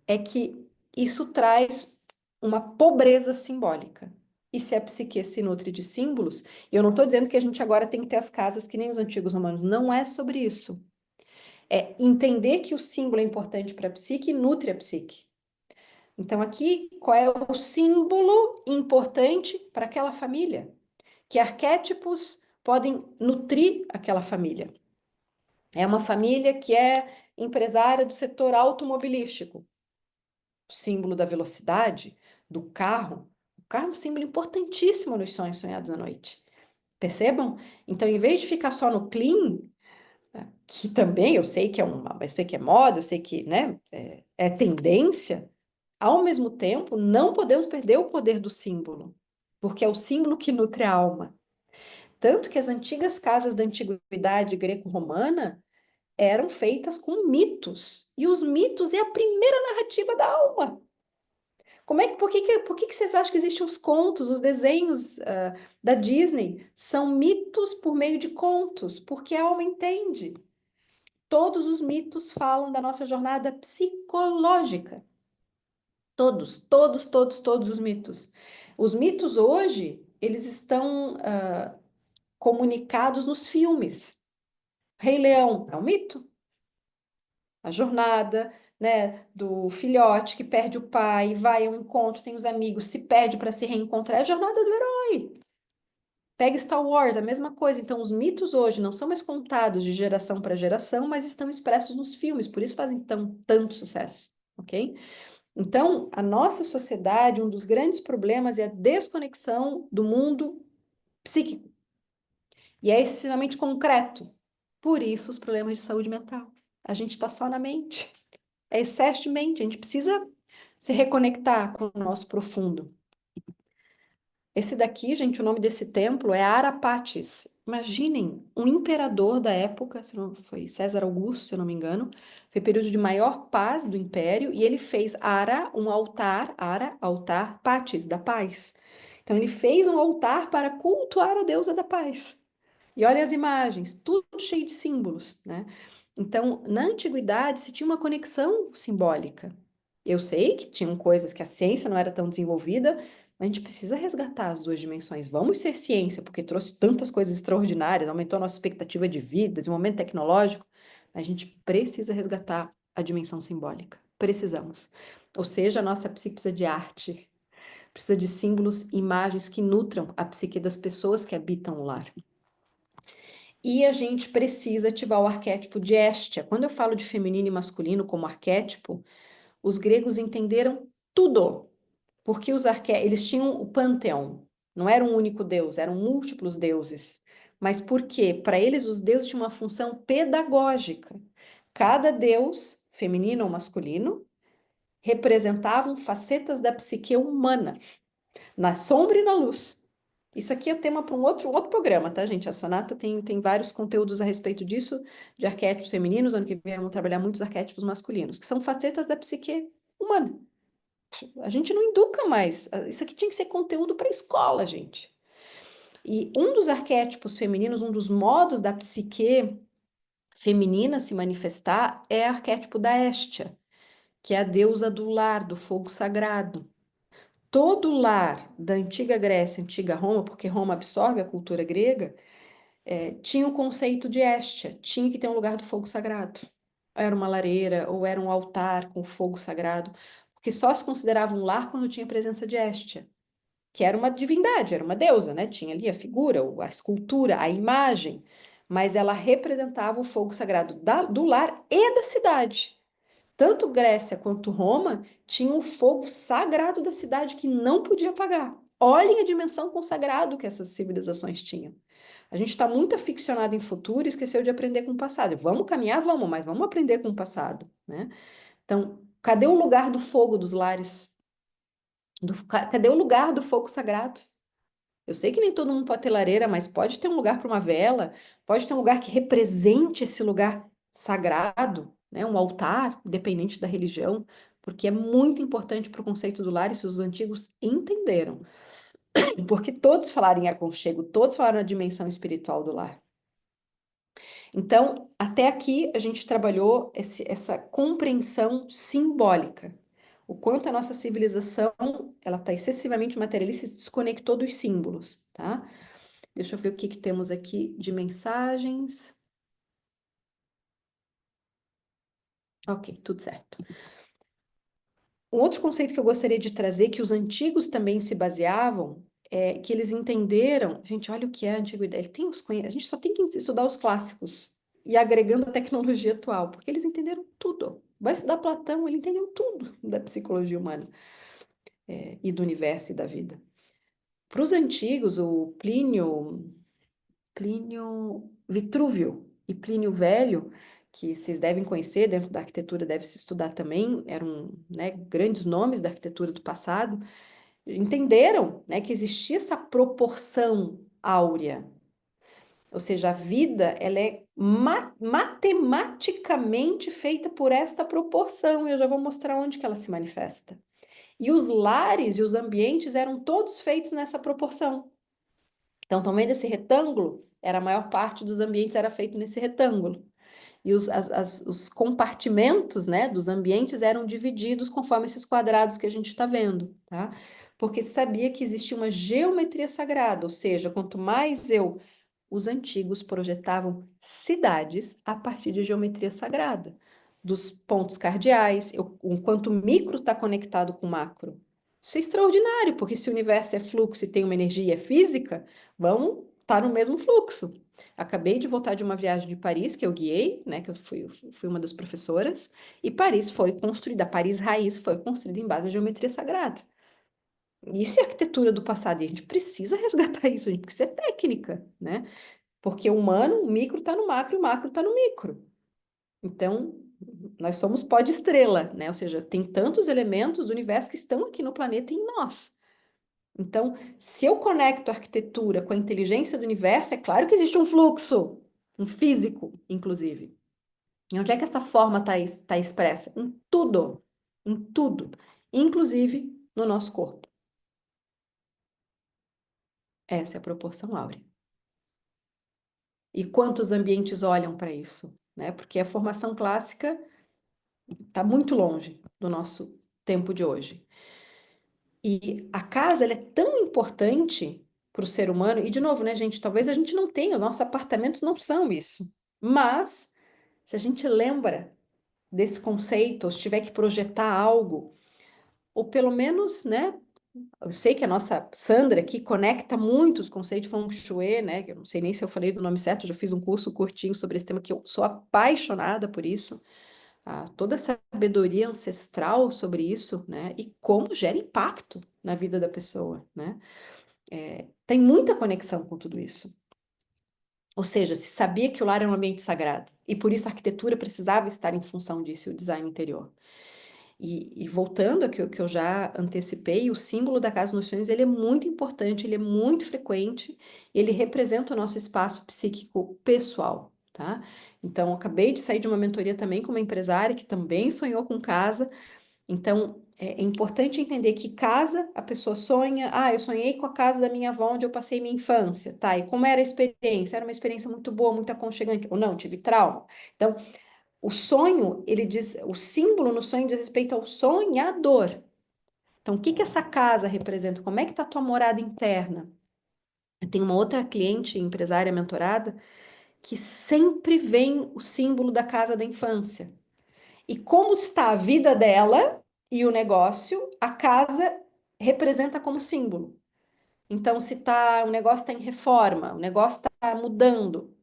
é que isso traz uma pobreza simbólica. E se a psique se nutre de símbolos, eu não estou dizendo que a gente agora tem que ter as casas que nem os antigos romanos, não é sobre isso. É entender que o símbolo é importante para a psique e nutre a psique. Então, aqui, qual é o símbolo importante para aquela família? Que arquétipos podem nutrir aquela família? É uma família que é empresária do setor automobilístico. O símbolo da velocidade, do carro. O carro é um símbolo importantíssimo nos sonhos sonhados à noite. Percebam? Então, em vez de ficar só no clean, que também eu sei que eu sei que é moda, eu sei que, né, é tendência, ao mesmo tempo, não podemos perder o poder do símbolo, porque é o símbolo que nutre a alma. Tanto que as antigas casas da antiguidade greco-romana eram feitas com mitos. E os mitos é a primeira narrativa da alma. Por que vocês acham que existem os contos, os desenhos da Disney? São mitos por meio de contos, porque a alma entende. Todos os mitos falam da nossa jornada psicológica. Todos, todos, todos, todos os mitos. Os mitos hoje, eles estão comunicados nos filmes. Rei Leão é um mito. A jornada, né, do filhote que perde o pai, vai ao encontro, tem os amigos, se perde para se reencontrar, é a jornada do herói. Pega Star Wars, a mesma coisa. Então, os mitos hoje não são mais contados de geração para geração, mas estão expressos nos filmes, por isso fazem tanto sucesso, ok? Então, a nossa sociedade, um dos grandes problemas é a desconexão do mundo psíquico. E é excessivamente concreto. Por isso, os problemas de saúde mental. A gente está só na mente. É excesso de mente. A gente precisa se reconectar com o nosso profundo. Esse daqui, gente, o nome desse templo é Arapates. Imaginem, um imperador da época, foi César Augusto, se eu não me engano, foi o período de maior paz do império, e ele fez um altar, altar, Patis, da paz. Então, ele fez um altar para cultuar a deusa da paz. E olha as imagens, tudo cheio de símbolos, né? Então, na antiguidade, se tinha uma conexão simbólica. Eu sei que tinham coisas que a ciência não era tão desenvolvida, mas a gente precisa resgatar as duas dimensões. Vamos ser ciência, porque trouxe tantas coisas extraordinárias, aumentou a nossa expectativa de vida, desenvolvimento tecnológico. A gente precisa resgatar a dimensão simbólica. Precisamos. Ou seja, a nossa psique precisa de arte, precisa de símbolos, imagens que nutram a psique das pessoas que habitam o lar. E a gente precisa ativar o arquétipo de Héstia. Quando eu falo de feminino e masculino como arquétipo, os gregos entenderam tudo, porque eles tinham o panteão, não era um único deus, eram múltiplos deuses. Mas por quê? Para eles, os deuses tinham uma função pedagógica. Cada deus, feminino ou masculino, representavam facetas da psique humana, na sombra e na luz. Isso aqui é tema para um outro programa, tá, gente? A Sonata tem vários conteúdos a respeito disso, de arquétipos femininos. Ano que vem vamos trabalhar muitos arquétipos masculinos, que são facetas da psique humana. A gente não educa mais. Isso aqui tinha que ser conteúdo para a escola, gente. E um dos arquétipos femininos, um dos modos da psique feminina se manifestar é o arquétipo da Héstia, que é a deusa do lar, do fogo sagrado. Todo lar da antiga Grécia, antiga Roma, porque Roma absorve a cultura grega, tinha o conceito de Héstia, tinha que ter um lugar do fogo sagrado. Era uma lareira ou era um altar com fogo sagrado, porque só se considerava um lar quando tinha presença de Héstia, que era uma divindade, era uma deusa, né? Tinha ali a figura, a escultura, a imagem, mas ela representava o fogo sagrado do lar e da cidade. Tanto Grécia quanto Roma tinham o fogo sagrado da cidade que não podia apagar. Olhem a dimensão consagrada que essas civilizações tinham. A gente está muito aficionado em futuro e esqueceu de aprender com o passado. Vamos caminhar, vamos, mas vamos aprender com o passado, né? Então, cadê o lugar do fogo dos lares? Cadê o lugar do fogo sagrado? Eu sei que nem todo mundo pode ter lareira, mas pode ter um lugar para uma vela, pode ter um lugar que represente esse lugar sagrado, né? Um altar, independente da religião, porque é muito importante para o conceito do lar, isso os antigos entenderam. Porque todos falaram em aconchego, todos falaram na dimensão espiritual do lar. Então, até aqui a gente trabalhou essa compreensão simbólica. O quanto a nossa civilização ela está excessivamente materialista e se desconectou dos símbolos, tá? Deixa eu ver o que temos aqui de mensagens. Ok, tudo certo. Um outro conceito que eu gostaria de trazer, que os antigos também se baseavam, é que eles entenderam... Gente, olha o que é a antiguidade. A gente só tem que estudar os clássicos e agregando a tecnologia atual, porque eles entenderam tudo. Vai estudar Platão, ele entendeu tudo da psicologia humana, e do universo e da vida. Para os antigos, o Plínio Vitrúvio e Plínio Velho, que vocês devem conhecer, dentro da arquitetura deve se estudar também, eram, né, grandes nomes da arquitetura do passado, entenderam, né, que existia essa proporção áurea. Ou seja, a vida ela é matematicamente feita por esta proporção, e eu já vou mostrar onde que ela se manifesta. E os lares e os ambientes eram todos feitos nessa proporção. Então, estão vendo esse retângulo? A maior parte dos ambientes era feito nesse retângulo. E os compartimentos, né, dos ambientes eram divididos conforme esses quadrados que a gente está vendo, tá? Porque sabia que existia uma geometria sagrada, ou seja, quanto mais os antigos projetavam cidades a partir de geometria sagrada, dos pontos cardeais, o quanto micro está conectado com o macro. Isso é extraordinário, porque se o universo é fluxo e tem uma energia física, vamos estar no mesmo fluxo. Acabei de voltar de uma viagem de Paris, que eu guiei, né? Que eu fui uma das professoras, e Paris foi construída, a Paris Raiz foi construída em base da geometria sagrada. Isso é arquitetura do passado, e a gente precisa resgatar isso, a gente precisa ser técnica, né? Porque o humano, o micro está no macro e o macro está no micro. Então, nós somos pó de estrela, né? Ou seja, tem tantos elementos do universo que estão aqui no planeta e em nós. Então, se eu conecto a arquitetura com a inteligência do universo, é claro que existe um fluxo, um físico, inclusive. E onde é que essa forma está expressa? Em tudo, inclusive no nosso corpo. Essa é a proporção áurea. E quantos ambientes olham para isso, né? Porque a formação clássica está muito longe do nosso tempo de hoje. E a casa, ela é tão importante para o ser humano, e de novo, né, gente, talvez a gente não tenha, os nossos apartamentos não são isso, mas se a gente lembra desse conceito, ou se tiver que projetar algo, ou pelo menos, né, eu sei que a nossa Sandra aqui conecta muito os conceitos de Feng Shui, né, que eu não sei nem se eu falei do nome certo, eu já fiz um curso curtinho sobre esse tema, que eu sou apaixonada por isso, toda a sabedoria ancestral sobre isso, né? E como gera impacto na vida da pessoa, né? Tem muita conexão com tudo isso. Ou seja, se sabia que o lar era um ambiente sagrado, e por isso a arquitetura precisava estar em função disso, o design interior. E voltando ao que eu já antecipei, o símbolo da Casa dos Sonhos, ele é muito importante, ele é muito frequente, ele representa o nosso espaço psíquico pessoal, tá? Então, eu acabei de sair de uma mentoria também com uma empresária que também sonhou com casa. Então, é importante entender que casa, a pessoa sonha, eu sonhei com a casa da minha avó onde eu passei minha infância, tá? E como era a experiência? Era uma experiência muito boa, muito aconchegante, ou não, tive trauma. Então, o sonho, ele diz, o símbolo no sonho diz respeito ao sonhador. Então, o que que essa casa representa? Como é que está a tua morada interna? Eu tenho uma outra cliente, empresária mentorada, que sempre vem o símbolo da casa da infância. E como está a vida dela e o negócio, a casa representa como símbolo. Então, se o negócio está em reforma, o negócio está mudando,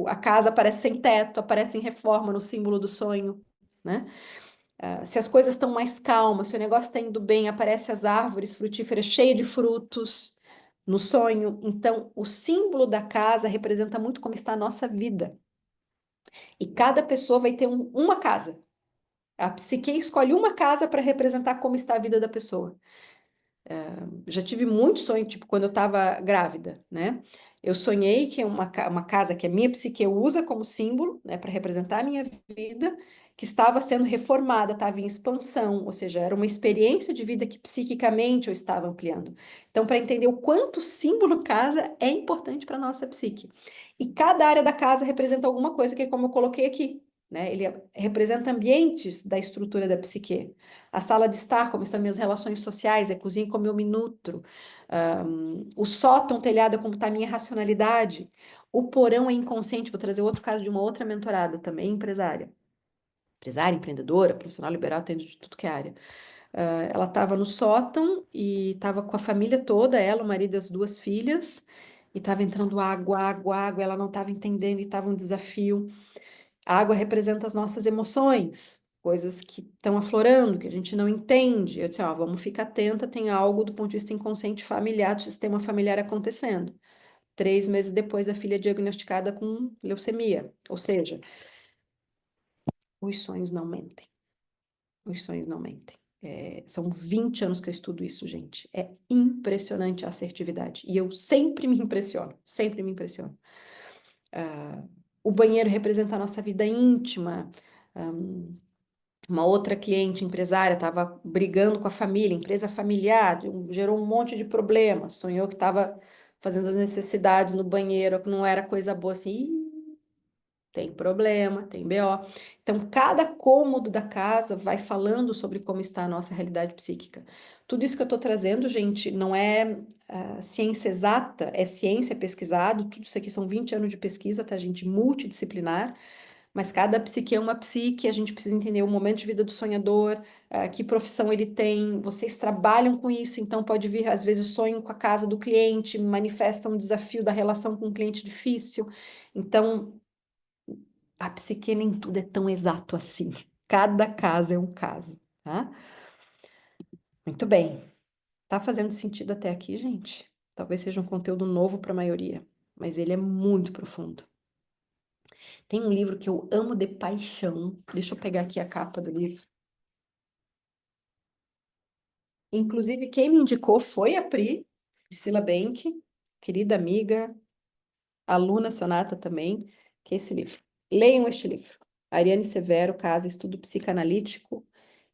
a casa aparece sem teto, aparece em reforma no símbolo do sonho, né? Se as coisas estão mais calmas, se o negócio está indo bem, aparecem as árvores frutíferas cheias de frutos no sonho. Então, o símbolo da casa representa muito como está a nossa vida. E cada pessoa vai ter uma casa. A psique escolhe uma casa para representar como está a vida da pessoa. Já tive muito sonho, tipo, quando eu estava grávida, né? Eu sonhei que uma casa que a minha psique usa como símbolo, né, para representar a minha vida, que estava sendo reformada, estava em expansão, ou seja, era uma experiência de vida que psiquicamente eu estava ampliando. Então, para entender o quanto o símbolo casa é importante para a nossa psique. E cada área da casa representa alguma coisa, que é como eu coloquei aqui, né? Ele representa ambientes da estrutura da psique. A sala de estar, como estão minhas relações sociais, a cozinha, como eu me nutro. O sótão, telhado, é como está a minha racionalidade. O porão é inconsciente. Vou trazer outro caso de uma outra mentorada também, empresária. Empresária, empreendedora, profissional liberal, atende de tudo que é área. Ela estava no sótão e estava com a família toda, ela, o marido e as duas filhas, e estava entrando água, água, água, ela não estava entendendo e estava um desafio. A água representa as nossas emoções, coisas que estão aflorando, que a gente não entende. Eu disse, vamos ficar atenta, tem algo do ponto de vista inconsciente familiar, do sistema familiar acontecendo. 3 meses depois, a filha é diagnosticada com leucemia. Ou seja, os sonhos não mentem. Os sonhos não mentem. São 20 anos que eu estudo isso, gente. É impressionante a assertividade. E eu sempre me impressiono, sempre me impressiono. O banheiro representa a nossa vida íntima. Uma outra cliente empresária estava brigando com a família, empresa familiar, gerou um monte de problemas. Sonhou que estava fazendo as necessidades no banheiro, que não era coisa boa assim. Tem problema, tem BO. Então, cada cômodo da casa vai falando sobre como está a nossa realidade psíquica. Tudo isso que eu estou trazendo, gente, não é ciência exata, é ciência pesquisado. Tudo isso aqui são 20 anos de pesquisa, tá, gente? Multidisciplinar. mas cada psique é uma psique, a gente precisa entender o momento de vida do sonhador, que profissão ele tem, vocês trabalham com isso, então pode vir, às vezes, sonho com a casa do cliente, manifesta um desafio da relação com um cliente difícil, então a psique nem tudo é tão exato assim, cada caso é um caso, tá? Muito bem, tá fazendo sentido até aqui, gente? Talvez seja um conteúdo novo para a maioria, mas ele é muito profundo. Tem um livro que eu amo de paixão. Deixa eu pegar aqui a capa do livro. Inclusive, quem me indicou foi a Priscila Benck, querida amiga, aluna Sonata também, que é esse livro. Leiam este livro. Ariane Severo, Casa, Estudo Psicanalítico,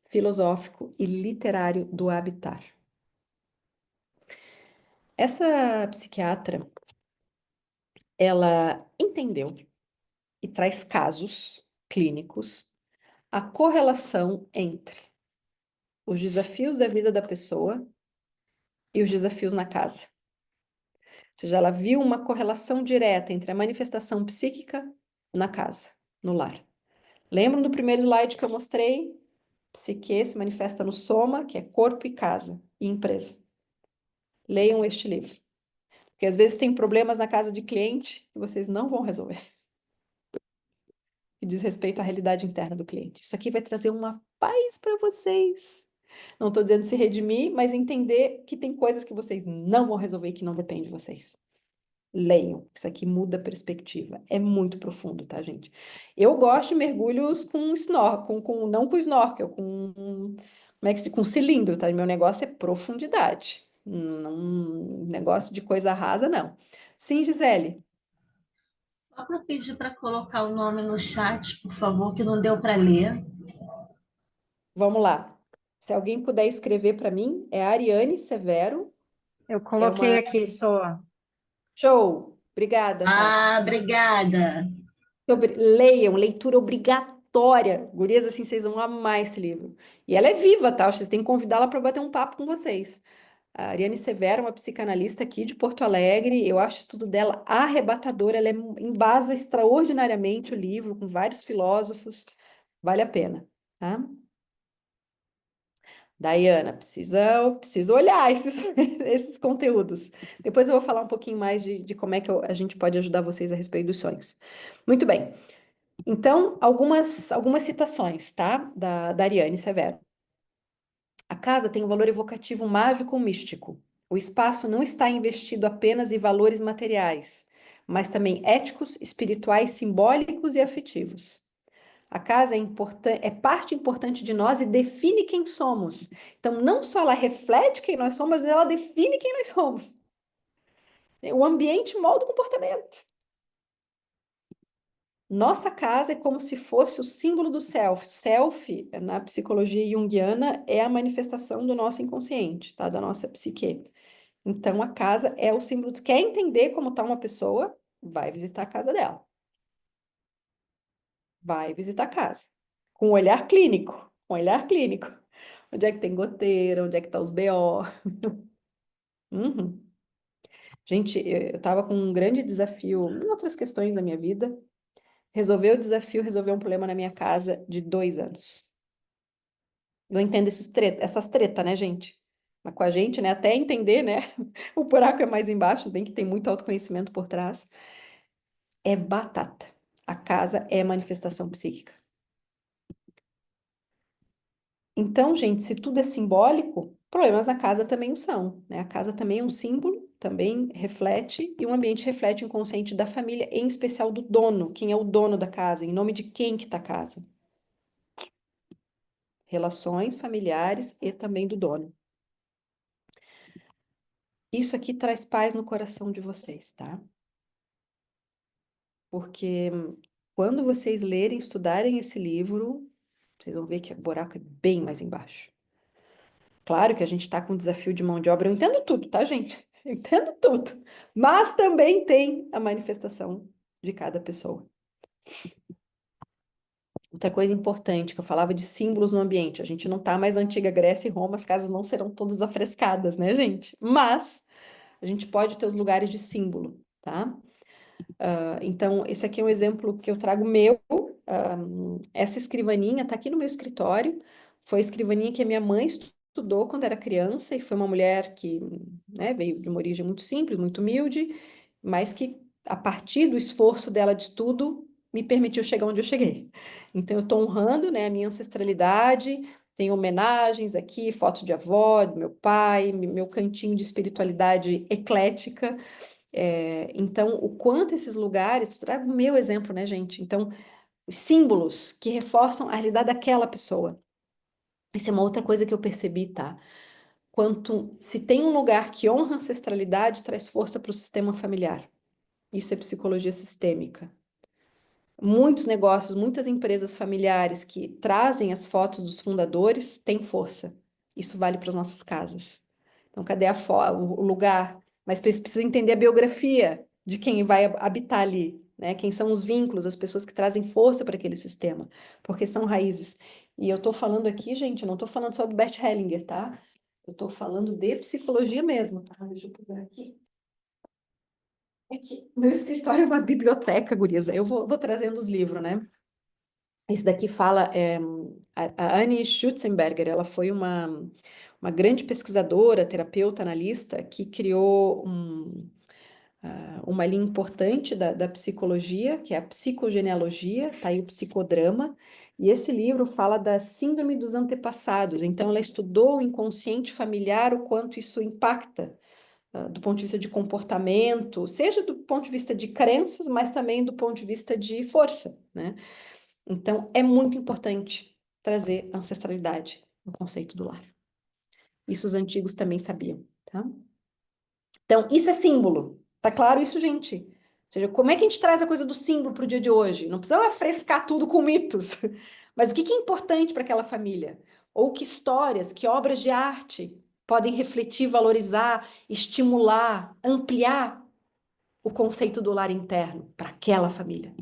Filosófico e Literário do Habitar. Essa psiquiatra, ela entendeu e traz casos clínicos, a correlação entre os desafios da vida da pessoa e os desafios na casa. Ou seja, ela viu uma correlação direta entre a manifestação psíquica na casa, no lar. Lembram do primeiro slide que eu mostrei? Psique se manifesta no soma, que é corpo e casa, e empresa. Leiam este livro. Porque às vezes tem problemas na casa de cliente que vocês não vão resolver. Que diz respeito à realidade interna do cliente. Isso aqui vai trazer uma paz para vocês. Não estou dizendo se redimir, mas entender que tem coisas que vocês não vão resolver e que não dependem de vocês. Leiam, isso aqui muda a perspectiva. É muito profundo, tá, gente? Eu gosto de mergulhos com snorkel, não com snorkel, como é que se, com cilindro, tá? Meu negócio é profundidade. Não, negócio de coisa rasa, não. Sim, Gisele. Só para pedir para colocar o nome no chat, por favor, que não deu para ler. Vamos lá. Se alguém puder escrever para mim, é Ariane Severo. Eu coloquei aqui, só. Show! Obrigada, Tati. Obrigada. Leiam, leitura obrigatória. Gurias, assim, vocês vão amar esse livro. E ela é viva, tá? Vocês têm que convidá-la para bater um papo com vocês. A Ariane Severo é uma psicanalista aqui de Porto Alegre. Eu acho o estudo dela arrebatador. Ela embasa extraordinariamente o livro, com vários filósofos. Vale a pena, tá? Daiana, precisa olhar esses conteúdos. Depois eu vou falar um pouquinho mais de como é que a gente pode ajudar vocês a respeito dos sonhos. Muito bem. Então, algumas citações, tá? Da Ariane Severo. A casa tem um valor evocativo mágico ou místico. O espaço não está investido apenas em valores materiais, mas também éticos, espirituais, simbólicos e afetivos. A casa é parte importante de nós e define quem somos. Então, não só ela reflete quem nós somos, mas ela define quem nós somos. O ambiente molda o comportamento. Nossa casa é como se fosse o símbolo do self. Self, na psicologia junguiana, é a manifestação do nosso inconsciente, tá? Da nossa psique. Então, a casa é o símbolo. Quer entender como está uma pessoa? Vai visitar a casa dela. Vai visitar a casa. Com um olhar clínico. Com um olhar clínico. Onde é que tem goteira? Onde é que tá os BO? Uhum. Gente, eu estava com um grande desafio em outras questões da minha vida. Resolver o desafio, resolver um problema na minha casa de 2 anos. Eu entendo essas tretas, né, gente? Mas com a gente, né? Até entender, né? O buraco é mais embaixo, bem que tem muito autoconhecimento por trás. É batata. A casa é manifestação psíquica. Então, gente, se tudo é simbólico, problemas na casa também o são, né? A casa também é um símbolo, também reflete, e o ambiente reflete o inconsciente da família, em especial do dono. Quem é o dono da casa? Em nome de quem que tá a casa? Relações familiares e também do dono. Isso aqui traz paz no coração de vocês, tá? Porque quando vocês lerem, estudarem esse livro, vocês vão ver que o buraco é bem mais embaixo. Claro que a gente está com um desafio de mão de obra, eu entendo tudo, tá, gente? Eu entendo tudo. Mas também tem a manifestação de cada pessoa. Outra coisa importante, que eu falava de símbolos no ambiente. A gente não tá mais na antiga Grécia e Roma, as casas não serão todas afrescadas, né, gente? Mas a gente pode ter os lugares de símbolo, tá? Então, esse aqui é um exemplo que eu trago meu. essa escrivaninha está aqui no meu escritório. Foi a escrivaninha que a minha mãe estudou quando era criança e foi uma mulher que, né, veio de uma origem muito simples, muito humilde, mas que a partir do esforço dela de estudo me permitiu chegar onde eu cheguei. Então eu estou honrando, né, a minha ancestralidade. Tem homenagens aqui, foto de avó, do meu pai, meu cantinho de espiritualidade eclética. Então, o quanto esses lugares, trago o meu exemplo, né, gente? Então, os símbolos que reforçam a realidade daquela pessoa. Isso é uma outra coisa que eu percebi, tá? Se tem um lugar que honra a ancestralidade, traz força para o sistema familiar. Isso é psicologia sistêmica. Muitos negócios, muitas empresas familiares que trazem as fotos dos fundadores têm força. Isso vale para as nossas casas. Então, cadê o lugar? Mas precisa entender a biografia de quem vai habitar ali, né? Quem são os vínculos, as pessoas que trazem força para aquele sistema, porque são raízes. E eu estou falando aqui, gente, eu não estou falando só do Bert Hellinger, tá? Eu estou falando de psicologia mesmo, tá? Deixa eu pegar aqui. Meu escritório é uma biblioteca, gurias. Eu vou trazendo os livros, né? Esse daqui fala, a Annie Schutzenberger, ela foi uma grande pesquisadora, terapeuta, analista, que criou uma linha importante da psicologia, que é a psicogenealogia, tá aí o psicodrama, e esse livro fala da síndrome dos antepassados. Então, ela estudou o inconsciente familiar, o quanto isso impacta do ponto de vista de comportamento, seja do ponto de vista de crenças, mas também do ponto de vista de força, né? Então, é muito importante trazer ancestralidade no conceito do lar. Isso os antigos também sabiam, tá? Então, isso é símbolo. Tá claro isso, gente? Ou seja, como é que a gente traz a coisa do símbolo para o dia de hoje? Não precisa afrescar tudo com mitos. Mas o que é importante para aquela família? Ou que histórias, que obras de arte podem refletir, valorizar, estimular, ampliar o conceito do lar interno para aquela família?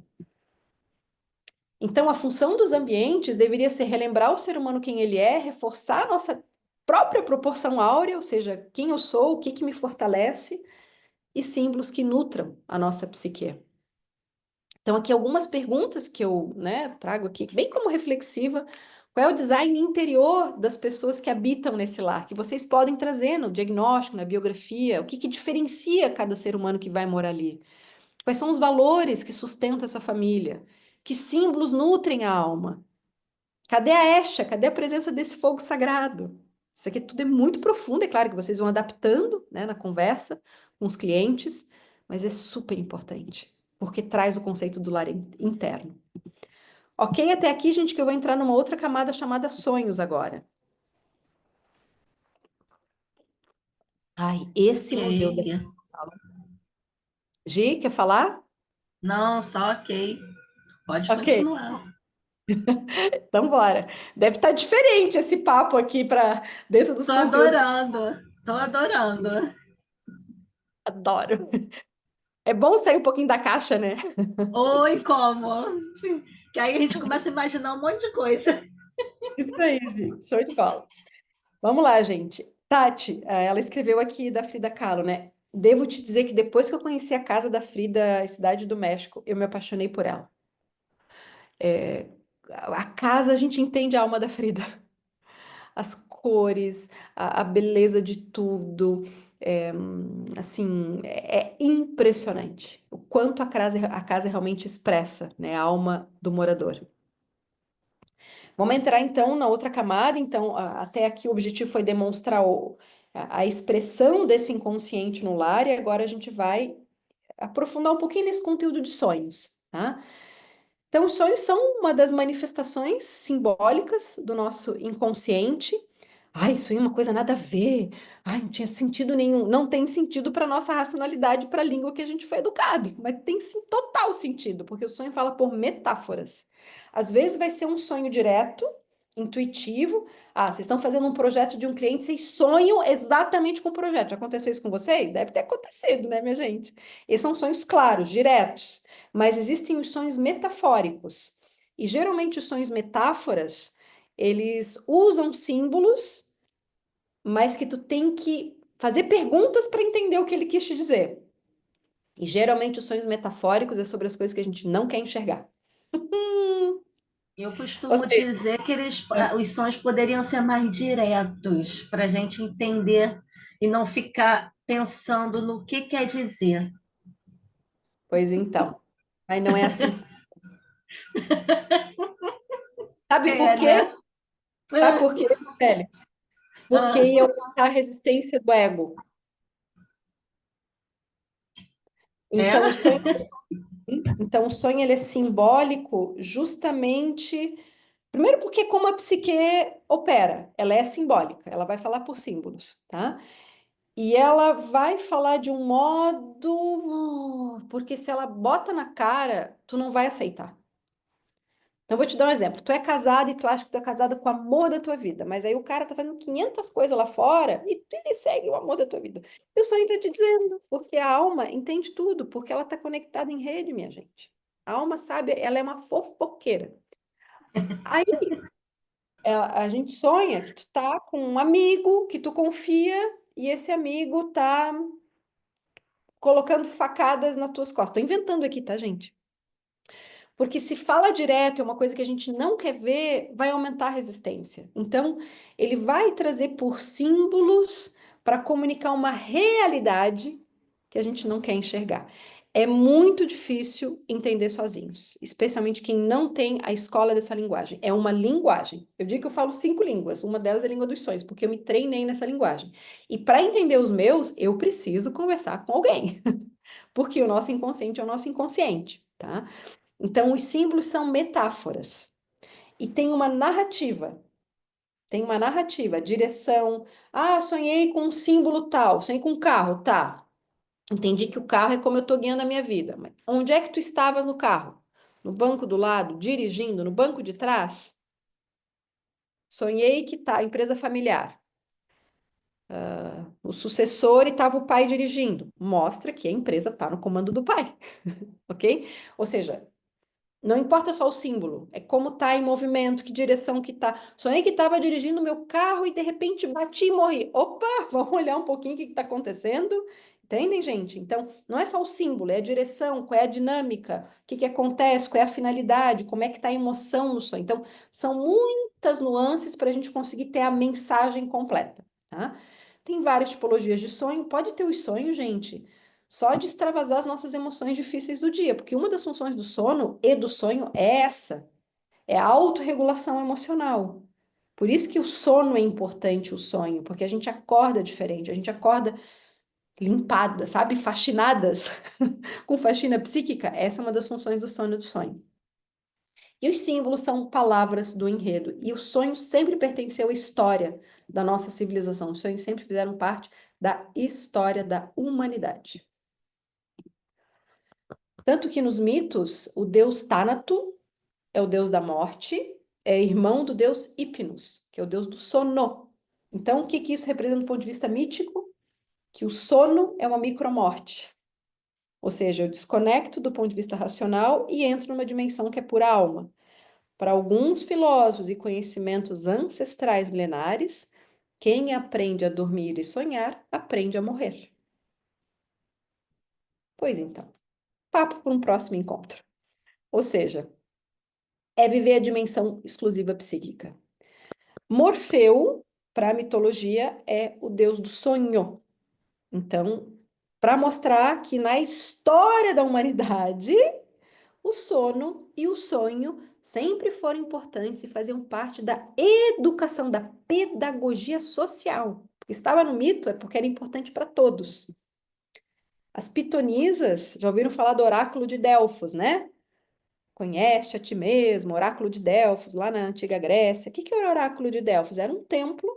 Então, a função dos ambientes deveria ser relembrar o ser humano quem ele é, reforçar a nossa própria proporção áurea, ou seja, quem eu sou, o que me fortalece, e símbolos que nutram a nossa psique. Então, aqui algumas perguntas que eu, né, trago aqui, bem como reflexiva. Qual é o design interior das pessoas que habitam nesse lar? Que vocês podem trazer no diagnóstico, na biografia. O que diferencia cada ser humano que vai morar ali? Quais são os valores que sustentam essa família? Que símbolos nutrem a alma? Cadê a Estia? Cadê a presença desse fogo sagrado? Isso aqui tudo é muito profundo, é claro que vocês vão adaptando, né, na conversa com os clientes, mas é super importante, porque traz o conceito do lar interno. Ok, até aqui, gente, que eu vou entrar numa outra camada chamada sonhos agora. Ai, esse museu da... Ok. Gi, quer falar? Não, só ok. Pode Ok, continuar. então bora. Deve estar diferente esse papo aqui para dentro dos Tô conteúdos. adorando, tô adorando. Adoro. É bom sair um pouquinho da caixa, né? Oi, como? Que aí a gente começa a imaginar um monte de coisa. Isso aí, gente. Show de bola. Vamos lá, gente. Tati, ela escreveu aqui da Frida Kahlo, né? Devo te dizer que depois que eu conheci a casa da Frida, Cidade do México, eu me apaixonei por ela. A casa, a gente entende a alma da Frida. As cores, a beleza de tudo. Assim, é impressionante o quanto a casa realmente expressa, né, a alma do morador. Vamos entrar então na outra camada. Então, até aqui o objetivo foi demonstrar a expressão desse inconsciente no lar, e agora a gente vai aprofundar um pouquinho nesse conteúdo de sonhos, tá? Então, os sonhos são uma das manifestações simbólicas do nosso inconsciente. Ai, sonho é uma coisa nada a ver. Ai, não tinha sentido nenhum. Não tem sentido para nossa racionalidade, para a língua que a gente foi educado, mas tem sim total sentido, porque o sonho fala por metáforas. Às vezes vai ser um sonho direto, intuitivo. Ah, vocês estão fazendo um projeto de um cliente, vocês sonham exatamente com o projeto. Já aconteceu isso com vocês? Deve ter acontecido, né, minha gente? Esses são sonhos claros, diretos, mas existem os sonhos metafóricos. E geralmente os sonhos metáforas, eles usam símbolos, mas que tu tem que fazer perguntas para entender o que ele quis te dizer. E geralmente os sonhos metafóricos é sobre as coisas que a gente não quer enxergar. Eu Ou costumo seja, dizer que os sonhos poderiam ser mais diretos, para a gente entender e não ficar pensando no que quer dizer. pois então, mas não é assim. Sabe por É, quê? né? Sabe por quê, Velho? Porque Ah, ia aumentar a resistência do ego. é? Então, o sonho ele é simbólico justamente, primeiro porque como a psique opera, ela é simbólica, ela vai falar por símbolos, tá? E ela vai falar de um modo, porque se ela bota na cara, tu não vai aceitar. Então, eu vou te dar um exemplo. Tu é casada e tu acha que tu é casada com o amor da tua vida, mas aí o cara tá fazendo 500 coisas lá fora e ele segue o amor da tua vida. Eu só ainda te dizendo, porque a alma entende tudo, porque ela tá conectada em rede, minha gente. A alma sabe, ela é uma fofoqueira. Aí a gente sonha que tu tá com um amigo que tu confia e esse amigo tá colocando facadas nas tuas costas. Tô inventando aqui, tá, gente? Porque se fala direto, é uma coisa que a gente não quer ver, vai aumentar a resistência. Então, ele vai trazer por símbolos para comunicar uma realidade que a gente não quer enxergar. É muito difícil entender sozinhos, especialmente quem não tem a escola dessa linguagem. É uma linguagem. Eu digo que eu falo 5 línguas, uma delas é a língua dos sonhos, porque eu me treinei nessa linguagem. E para entender os meus, eu preciso conversar com alguém, porque o nosso inconsciente é o nosso inconsciente, tá? Então, os símbolos são metáforas. E tem uma narrativa. Tem uma narrativa, direção. Ah, sonhei com um símbolo tal, sonhei com um carro, tá. Entendi que o carro é como eu estou guiando a minha vida. Mas onde é que tu estavas no carro? No banco do lado, dirigindo, no banco de trás? Sonhei que tá, empresa familiar. O sucessor e estava o pai dirigindo. Mostra que a empresa está no comando do pai, ok? Ou seja, não importa só o símbolo, é como tá em movimento, que direção que tá. Sonhei que estava dirigindo meu carro e de repente bati e morri. Opa, vamos olhar um pouquinho o que está acontecendo. Entendem, gente? Então, não é só o símbolo, é a direção, qual é a dinâmica, o que que acontece, qual é a finalidade, como é que está a emoção no sonho. Então, são muitas nuances para a gente conseguir ter a mensagem completa, tá? Tem várias tipologias de sonho, pode ter os sonhos, gente só de extravasar as nossas emoções difíceis do dia, porque uma das funções do sono e do sonho é essa, é a autorregulação emocional. Por isso que o sono é importante, o sonho, porque a gente acorda diferente, a gente acorda limpada, sabe? Faxinadas, com faxina psíquica. Essa é uma das funções do sono e do sonho. E os símbolos são palavras do enredo. E o sonho sempre pertenceu à história da nossa civilização. Os sonhos sempre fizeram parte da história da humanidade. Tanto que nos mitos, o deus Tânato é o deus da morte, é irmão do deus Hipnos, que é o deus do sono. Então, o que que isso representa do ponto de vista mítico? Que o sono é uma micromorte. Ou seja, eu desconecto do ponto de vista racional e entro numa dimensão que é pura alma. Para alguns filósofos e conhecimentos ancestrais milenares, quem aprende a dormir e sonhar, aprende a morrer. Pois então, papo para um próximo encontro. Ou seja, é viver a dimensão exclusiva psíquica. Morfeu, para a mitologia, é o deus do sonho. Então, para mostrar que na história da humanidade, o sono e o sonho sempre foram importantes e faziam parte da educação, da pedagogia social. Porque estava no mito é porque era importante para todos. As pitonisas, já ouviram falar do oráculo de Delfos, né? Conhece a ti mesmo, oráculo de Delfos, lá na antiga Grécia. O que que era o oráculo de Delfos? Era um templo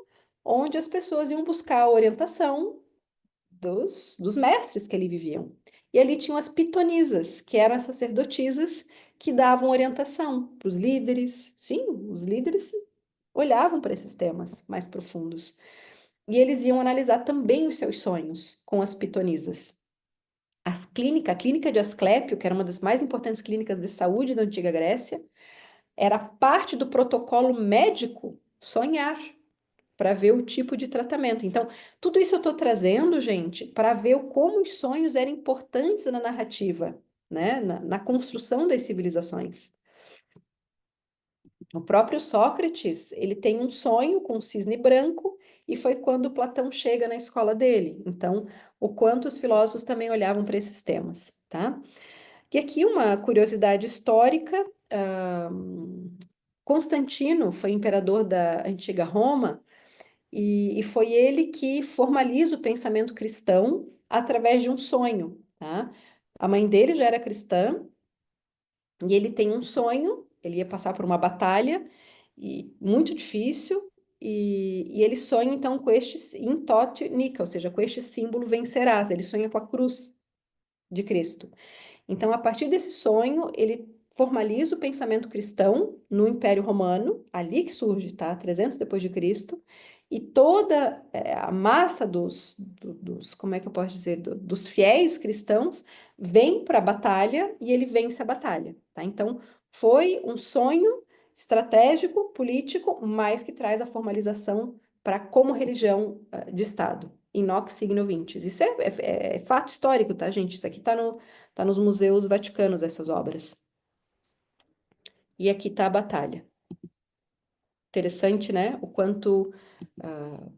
onde as pessoas iam buscar a orientação dos mestres que ali viviam. E ali tinham as pitonisas, que eram as sacerdotisas que davam orientação para os líderes. Sim, os líderes olhavam para esses temas mais profundos. E eles iam analisar também os seus sonhos com as pitonisas. A clínica de Asclépio, que era uma das mais importantes clínicas de saúde da antiga Grécia, era parte do protocolo médico sonhar para ver o tipo de tratamento. Então, tudo isso eu estou trazendo, gente, para ver como os sonhos eram importantes na narrativa, né? Na construção das civilizações. O próprio Sócrates, ele tem um sonho com um cisne branco, e foi quando Platão chega na escola dele. Então, o quanto os filósofos também olhavam para esses temas, tá? E aqui uma curiosidade histórica, Constantino foi imperador da antiga Roma, e foi ele que formaliza o pensamento cristão através de um sonho, tá? A mãe dele já era cristã, e ele tem um sonho, ele ia passar por uma batalha e muito difícil, e ele sonha então com este in tote nica, ou seja, com este símbolo vencerás. Ele sonha com a cruz de Cristo. Então, a partir desse sonho, ele formaliza o pensamento cristão no Império Romano, ali que surge, tá? 300 depois de Cristo, e toda a massa como é que eu posso dizer, dos fiéis cristãos vem para a batalha e ele vence a batalha, tá? Então, foi um sonho estratégico, político, mas que traz a formalização para como religião de Estado. In hoc signo vinces. Isso é fato histórico, tá, gente? Isso aqui está nos museus vaticanos, essas obras. E aqui está a batalha. Interessante, né? O quanto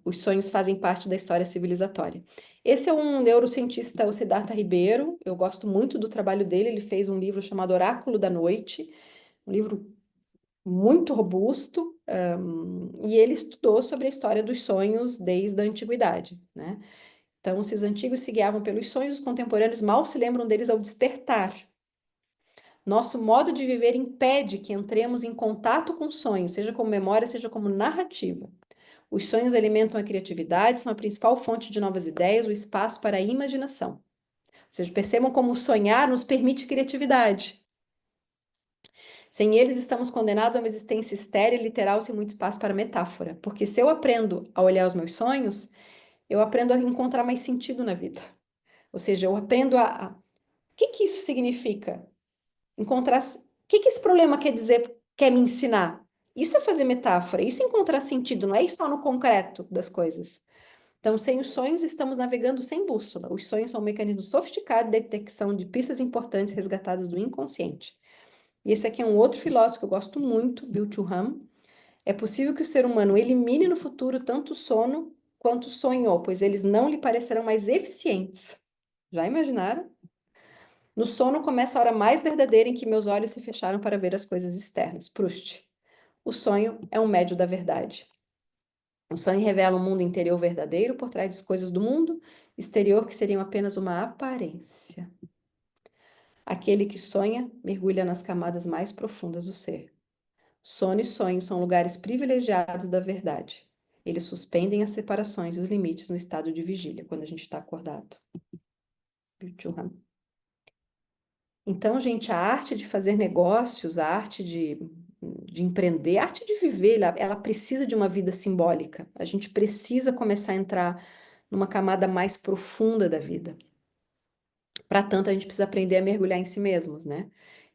os sonhos fazem parte da história civilizatória. Esse é um neurocientista, o Siddhartha Ribeiro. Eu gosto muito do trabalho dele. Ele fez um livro chamado Oráculo da Noite, um livro muito robusto, e ele estudou sobre a história dos sonhos desde a antiguidade, né? Então, se os antigos se guiavam pelos sonhos, os contemporâneos mal se lembram deles ao despertar. Nosso modo de viver impede que entremos em contato com sonhos, seja como memória, seja como narrativa. Os sonhos alimentam a criatividade, são a principal fonte de novas ideias, o espaço para a imaginação. Ou seja, percebam como sonhar nos permite criatividade. Sem eles, estamos condenados a uma existência estéril e literal, sem muito espaço para metáfora. Porque se eu aprendo a olhar os meus sonhos, eu aprendo a encontrar mais sentido na vida. Ou seja, eu aprendo o que isso significa? Encontrar. O que esse problema quer dizer, quer me ensinar? Isso é fazer metáfora, isso é encontrar sentido, não é ir só no concreto das coisas. Então, sem os sonhos, estamos navegando sem bússola. Os sonhos são um mecanismo sofisticado de detecção de pistas importantes resgatadas do inconsciente. E esse aqui é um outro filósofo que eu gosto muito, Bill Churham. É possível que o ser humano elimine no futuro tanto o sono quanto sonhou, pois eles não lhe parecerão mais eficientes. Já imaginaram? No sono começa a hora mais verdadeira em que meus olhos se fecharam para ver as coisas externas. Proust. O sonho é um médio da verdade. O sonho revela um mundo interior verdadeiro por trás das coisas do mundo exterior que seriam apenas uma aparência. Aquele que sonha mergulha nas camadas mais profundas do ser. Sono e sonho são lugares privilegiados da verdade. Eles suspendem as separações e os limites no estado de vigília, quando a gente está acordado. Então, gente, a arte de fazer negócios, a arte de empreender, a arte de viver, ela precisa de uma vida simbólica. A gente precisa começar a entrar numa camada mais profunda da vida. Para tanto, a gente precisa aprender a mergulhar em si mesmos, né?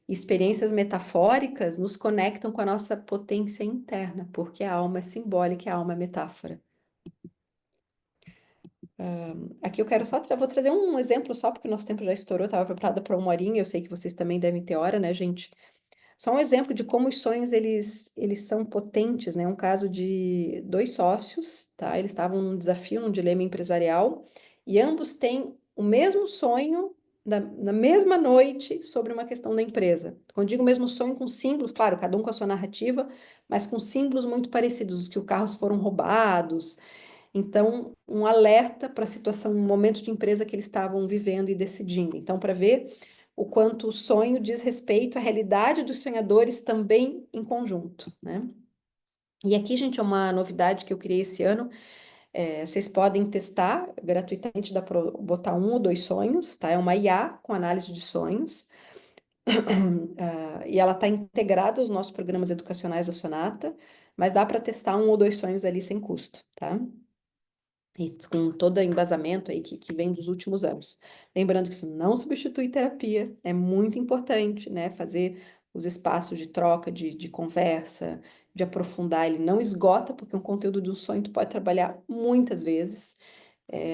Experiências metafóricas nos conectam com a nossa potência interna, porque a alma é simbólica e a alma é metáfora. Aqui eu quero vou trazer um exemplo só, porque o nosso tempo já estourou, estava preparada para 1 horinha, eu sei que vocês também devem ter hora, né, gente? Só um exemplo de como os sonhos, eles são potentes, né? Um caso de 2 sócios, tá? Eles estavam num desafio, num dilema empresarial, e ambos têm o mesmo sonho na mesma noite sobre uma questão da empresa. Quando digo mesmo sonho, com símbolos, claro, cada um com a sua narrativa, mas com símbolos muito parecidos, que os carros foram roubados. Então, um alerta para a situação, um momento de empresa que eles estavam vivendo e decidindo. Então, para ver o quanto o sonho diz respeito à realidade dos sonhadores também em conjunto, né? E aqui, gente, é uma novidade que eu criei esse ano. Vocês podem testar gratuitamente, dá para botar 1 ou 2 sonhos, tá? É uma IA com análise de sonhos. E ela está integrada aos nossos programas educacionais da Sonata, mas dá para testar 1 ou 2 sonhos ali sem custo, tá? E com todo o embasamento aí que vem dos últimos anos. Lembrando que isso não substitui terapia, é muito importante, né? Fazer os espaços de troca, de conversa, de aprofundar. Ele não esgota, porque um conteúdo do sonho tu pode trabalhar muitas vezes,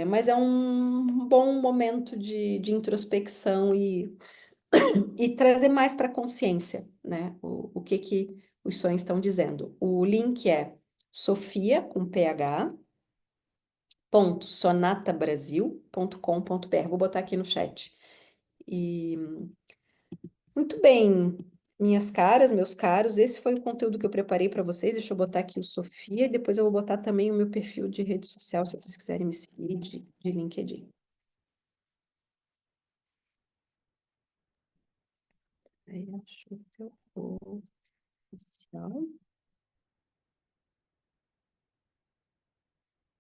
mas é um bom momento de introspecção e trazer mais para a consciência, né? O que Os sonhos estão dizendo. O link é Sofia, com PH, .sonatabrasil.com.br. Vou botar aqui no chat. E muito bem, minhas caras, meus caros, esse foi o conteúdo que eu preparei para vocês. Deixa eu botar aqui o Sofia e depois eu vou botar também o meu perfil de rede social, se vocês quiserem me seguir de LinkedIn. Aí, acho que eu vou oficial.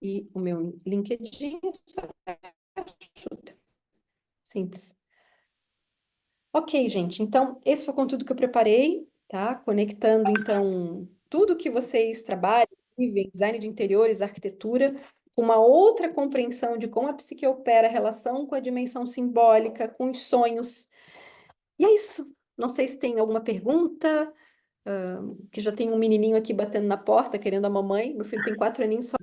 E o meu LinkedIn é só ajuda. Simples. Ok, gente. Então, esse foi o conteúdo que eu preparei, tá? Conectando, então, tudo que vocês trabalham, vivem, design de interiores, arquitetura, com uma outra compreensão de como a psique opera, a relação com a dimensão simbólica, com os sonhos. E é isso. Não sei se tem alguma pergunta, que já tem um menininho aqui batendo na porta, querendo a mamãe. Meu filho tem 4 aninhos só.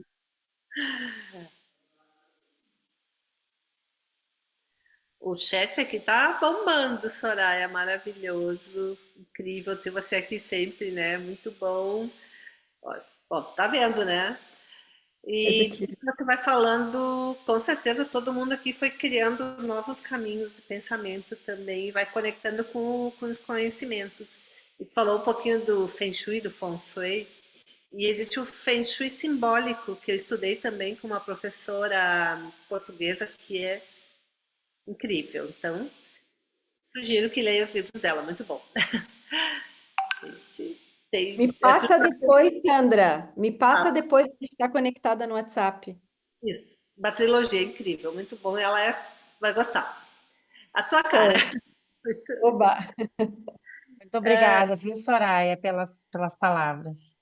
O chat aqui tá bombando, Soraya, maravilhoso, incrível ter você aqui sempre, né? Muito bom. Ó, tá vendo, né? Esse E aqui. você vai falando, com certeza todo mundo aqui foi criando novos caminhos de pensamento também, vai conectando com os conhecimentos. E falou um pouquinho do Feng Shui, do Feng Shui, e existe o Feng Shui simbólico, que eu estudei também com uma professora portuguesa que é incrível. Então, sugiro que leia os livros dela, muito bom. Gente, Me é passa depois, Sandra. Me passa tudo depois de estar conectada no WhatsApp. isso. Uma trilogia incrível, muito bom. Vai gostar. A tua cara. Oba! Muito obrigada, viu, Soraya, pelas palavras.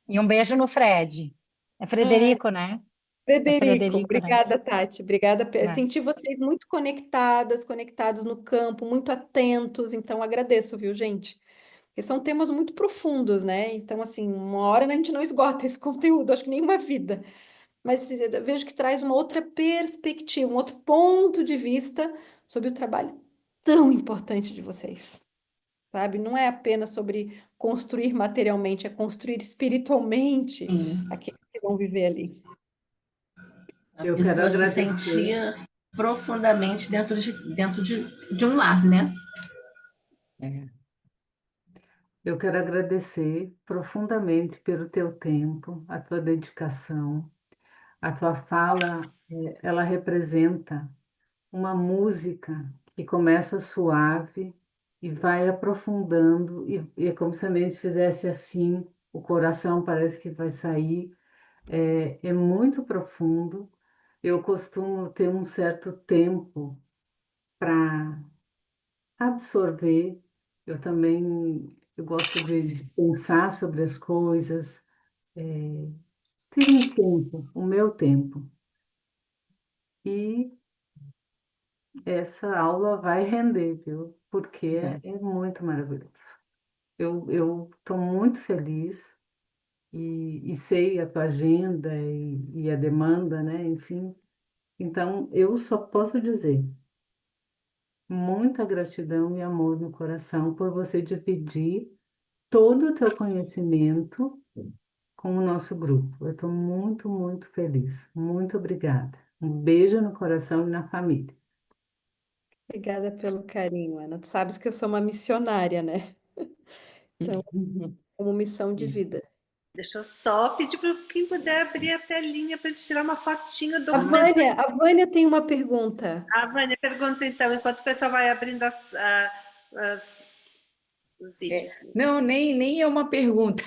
E um beijo no Fred. É Ai, Frederico, né? É Frederico, Frederico, né? obrigada, Tati. Obrigada. É. Senti vocês muito conectadas, conectados no campo, muito atentos. Então, agradeço, viu, gente? Porque são temas muito profundos, né? Então, assim, uma hora a gente não esgota esse conteúdo, acho que nenhuma vida. Mas eu vejo que traz uma outra perspectiva, um outro ponto de vista sobre o trabalho tão importante de vocês, sabe? Não é apenas sobre construir materialmente, é construir espiritualmente aqueles que vão viver ali. A Eu quero pessoa se agradecer. sentia profundamente dentro de um lar, né? Eu quero agradecer profundamente pelo teu tempo, a tua dedicação. A tua fala, ela representa uma música que começa suave e vai aprofundando, e é como se a mente fizesse assim, o coração parece que vai sair. É muito profundo. Eu costumo ter um certo tempo para absorver. Eu gosto de pensar sobre as coisas, ter um tempo, o meu tempo. E essa aula vai render, viu? Porque é muito maravilhoso. Eu estou muito feliz e sei a tua agenda e a demanda, né? Enfim. Então, eu só posso dizer muita gratidão e amor no coração por você dividir todo o teu conhecimento com o nosso grupo. Eu estou muito, muito feliz. Muito obrigada. Um beijo no coração e na família. Obrigada pelo carinho, Ana. Tu sabes que eu sou uma missionária, né? Como missão de vida. Deixa eu só pedir para quem puder abrir a telinha para a gente tirar uma fotinha do A documento. Vânia tem uma pergunta. A Vânia pergunta, então, enquanto o pessoal vai abrindo os vídeos. Não, nem é uma pergunta.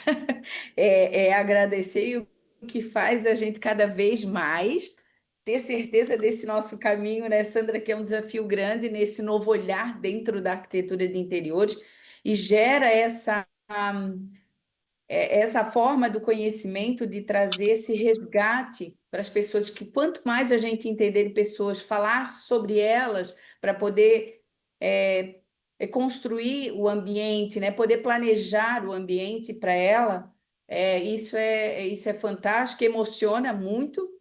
É agradecer e o que faz a gente cada vez mais ter certeza desse nosso caminho, né, Sandra, que é um desafio grande nesse novo olhar dentro da arquitetura de interiores e gera essa forma do conhecimento de trazer esse resgate para as pessoas, que quanto mais a gente entender de pessoas, falar sobre elas para poder construir o ambiente, né? Poder planejar o ambiente para ela, isso é fantástico, emociona muito,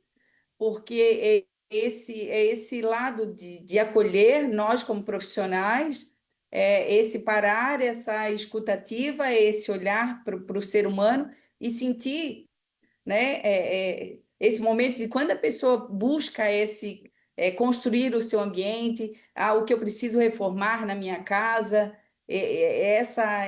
porque esse lado de acolher nós como profissionais, esse parar, essa escutativa, esse olhar para o ser humano e sentir, né, esse momento de quando a pessoa busca construir o seu ambiente, o que eu preciso reformar na minha casa, essa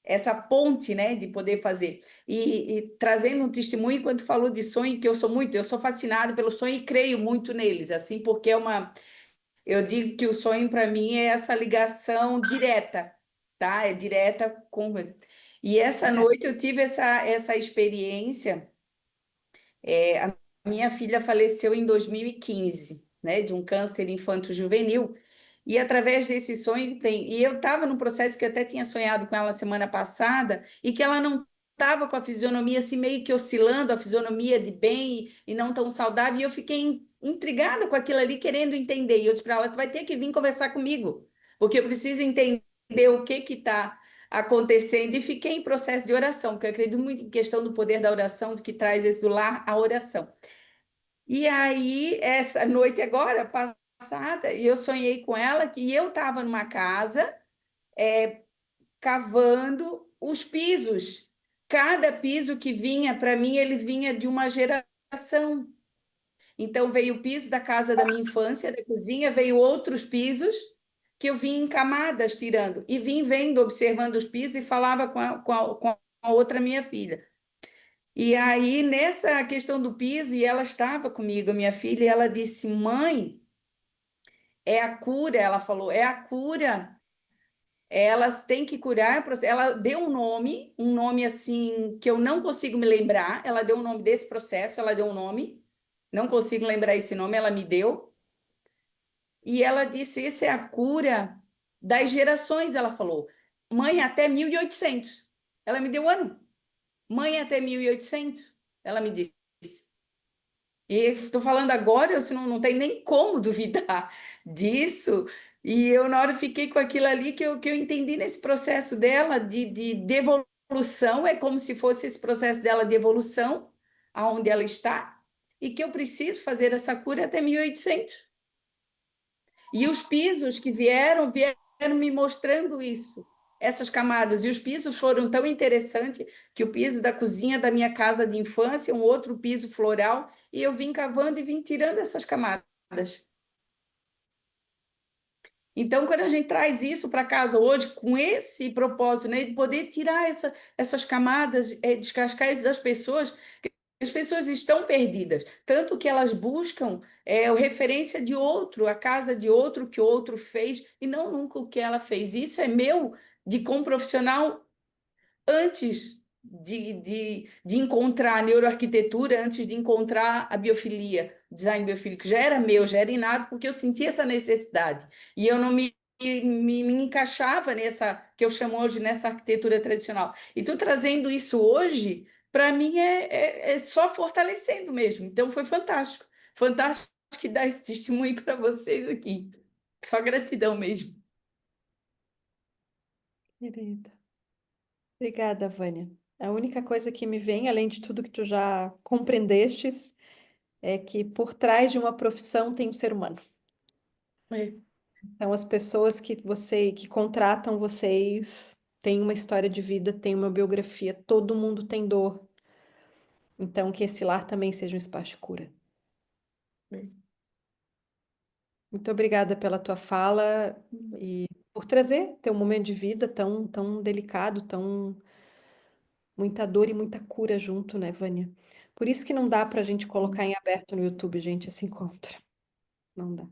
essa ponte, né, de poder fazer. E trazendo um testemunho, quando falou de sonho, que eu sou fascinada pelo sonho e creio muito neles, assim, porque eu digo que o sonho para mim é essa ligação direta, tá? É direta com. E essa noite eu tive essa experiência. A minha filha faleceu em 2015, né, de um câncer infanto-juvenil. E através desse sonho tem. E eu estava num processo que eu até tinha sonhado com ela semana passada, e que ela não estava com a fisionomia assim, meio que oscilando, a fisionomia de bem e não tão saudável. E eu fiquei intrigada com aquilo ali, querendo entender. E eu disse para ela: tu vai ter que vir conversar comigo, porque eu preciso entender o que está acontecendo. E fiquei em processo de oração, porque eu acredito muito em questão do poder da oração, do que traz esse do lar, a oração. E aí, essa noite agora, passada, e eu sonhei com ela que eu estava numa casa cavando os pisos. Cada piso que vinha para mim, ele vinha de uma geração. Então veio o piso da casa da minha infância, da cozinha, veio outros pisos que eu vim em camadas tirando. E vim vendo, observando os pisos e falava com a outra minha filha. E aí, nessa questão do piso, e ela estava comigo, a minha filha, e ela disse: mãe, é a cura. Ela falou: é a cura. Elas têm que curar. Ela deu um nome assim que eu não consigo me lembrar. Ela deu o nome desse processo, ela deu um nome, não consigo lembrar esse nome, ela me deu. E ela disse: isso é a cura das gerações. Ela falou: mãe, até 1800. Ela me deu o ano. Mãe, até 1800. Ela me disse. E estou falando agora, eu não tem nem como duvidar disso. E eu, na hora, fiquei com aquilo ali que eu entendi nesse processo dela de devolução. É como se fosse esse processo dela de evolução, aonde ela está, e que eu preciso fazer essa cura até 1800. E os pisos que vieram me mostrando isso, essas camadas. E os pisos foram tão interessantes que o piso da cozinha da minha casa de infância, um outro piso floral, e eu vim cavando e vim tirando essas camadas. Então, quando a gente traz isso para casa hoje, com esse propósito, né, de poder tirar essas camadas, descascar isso das pessoas, as pessoas estão perdidas, tanto que elas buscam a referência de outro, a casa de outro, que o outro fez, e não nunca o que ela fez. Isso é meu, como profissional, antes de encontrar a neuroarquitetura, antes de encontrar a biofilia, design biofílico, já era meu, já era inato, porque eu sentia essa necessidade. E eu não me encaixava nessa, que eu chamo hoje, nessa arquitetura tradicional. E tu trazendo isso hoje, para mim é só fortalecendo mesmo. Então foi fantástico. Fantástico dar esse testemunho para vocês aqui. Só gratidão mesmo. Querida. Obrigada, Vânia. A única coisa que me vem, além de tudo que tu já compreendestes, é que por trás de uma profissão tem um ser humano. É. Então, as pessoas que contratam vocês têm uma história de vida, têm uma biografia, todo mundo tem dor. Então, que esse lar também seja um espaço de cura. Muito obrigada pela tua fala e por trazer teu momento de vida tão, tão delicado, tão muita dor e muita cura junto, né, Vânia? Por isso que não dá pra gente colocar em aberto no YouTube, gente, esse encontro. Não dá.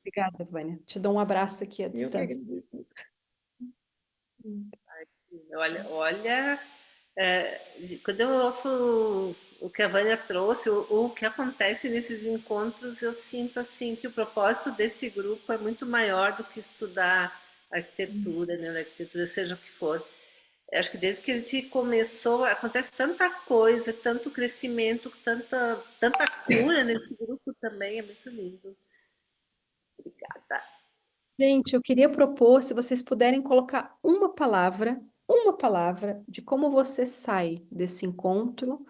Obrigada, Vânia. Te dou um abraço aqui à Eu que distância. agradeço. Olha, quando eu ouço o que a Vânia trouxe, o que acontece nesses encontros, eu sinto assim que o propósito desse grupo é muito maior do que estudar arquitetura, né, arquitetura seja o que for. Eu acho que desde que a gente começou, acontece tanta coisa, tanto crescimento, tanta cura nesse grupo também, é muito lindo. Obrigada. Gente, eu queria propor, se vocês puderem colocar uma palavra de como você sai desse encontro,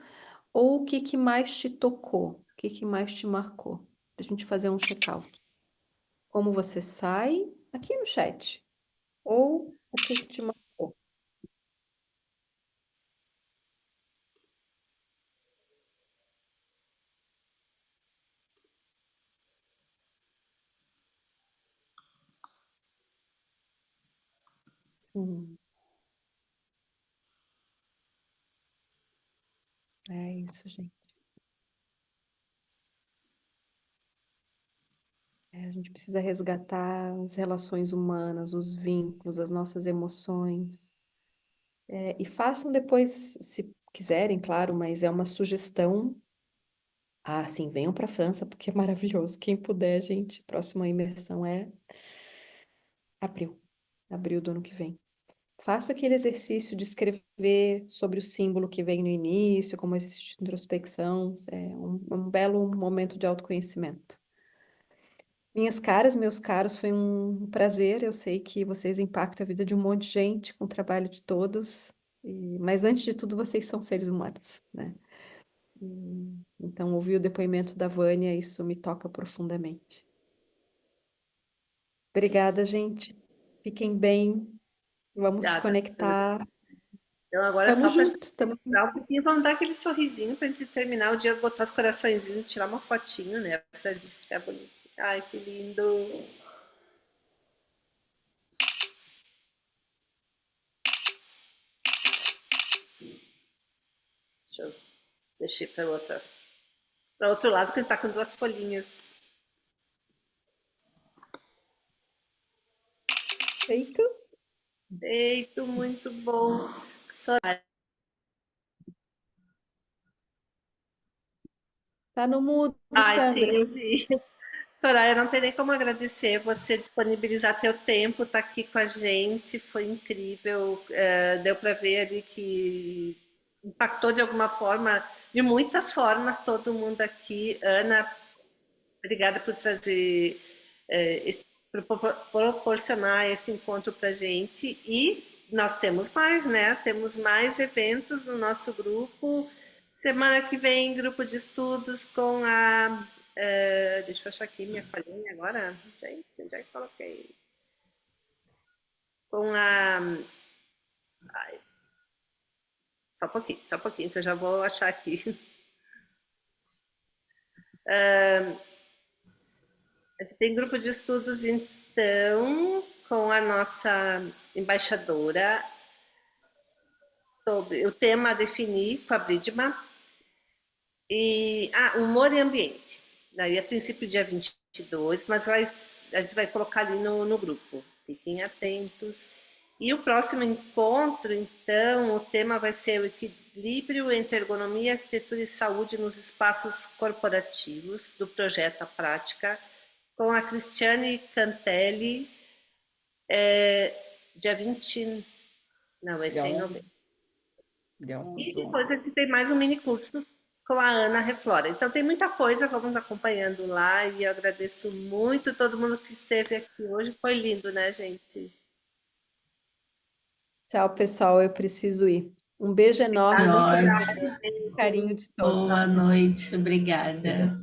ou o que que mais te tocou, o que que mais te marcou. A gente fazer um check-out. como você sai aqui no chat, ou o que que te marcou. Hum, é isso, gente. A gente precisa resgatar as relações humanas, os vínculos, as nossas emoções. E façam depois, se quiserem, claro, mas é uma sugestão. Ah, sim, venham para a França, porque é maravilhoso. Quem puder, gente, próxima imersão é abril, abril do ano que vem. Faça aquele exercício de escrever sobre o símbolo que vem no início, como exercício de introspecção. É um belo momento de autoconhecimento. Minhas caras, meus caros, foi um prazer. Eu sei que vocês impactam a vida de um monte de gente com o trabalho de todos. Mas antes de tudo, vocês são seres humanos, né? Então, ouvir o depoimento da Vânia, isso me toca profundamente. Obrigada, gente. Fiquem bem. Vamos se Obrigada, Sandra. conectar. Então, agora Tamo só para juntos, tamo juntos. dar um pouquinho, vamos dar aquele sorrisinho para a gente terminar o dia, botar os coraçõezinhos, tirar uma fotinho, né? Para a gente ficar bonitinho. Ai, que lindo! Deixa eu deixar para outro lado, que ele está com duas folhinhas. Feito? Feito, muito bom. Soraya, Tá no mudo, ai, sim, Sandra. eu vi. Soraya, não tem nem como agradecer você disponibilizar teu tempo, estar aqui com a gente, foi incrível. Deu para ver ali que impactou de alguma forma, de muitas formas, todo mundo aqui. Ana, obrigada por trazer, proporcionar esse encontro para a gente. E nós temos mais, né? Temos mais eventos no nosso grupo. Semana que vem, grupo de estudos com a. Deixa eu achar aqui minha colinha agora. Gente, onde é que coloquei? Com a. Só um pouquinho, que eu já vou achar aqui. A gente tem grupo de estudos, então, com a nossa embaixadora, sobre o tema a definir com a Bridman. Humor e ambiente. Daí, a princípio, dia 22, mas a gente vai colocar ali no grupo. Fiquem atentos. E o próximo encontro, então, o tema vai ser o equilíbrio entre ergonomia, arquitetura e saúde nos espaços corporativos, do projeto à prática, com a Cristiane Cantelli, dia 20. Não, vai Dia ser em 11. novembro. Dia 11 E do depois 11. a gente tem mais um mini curso com a Ana Reflora. Então tem muita coisa, vamos acompanhando lá e eu agradeço muito todo mundo que esteve aqui hoje. Foi lindo, né, gente? Tchau, pessoal. Eu preciso ir. Um beijo enorme. Muito Jorge, obrigada pelo carinho de todos. boa noite, obrigada.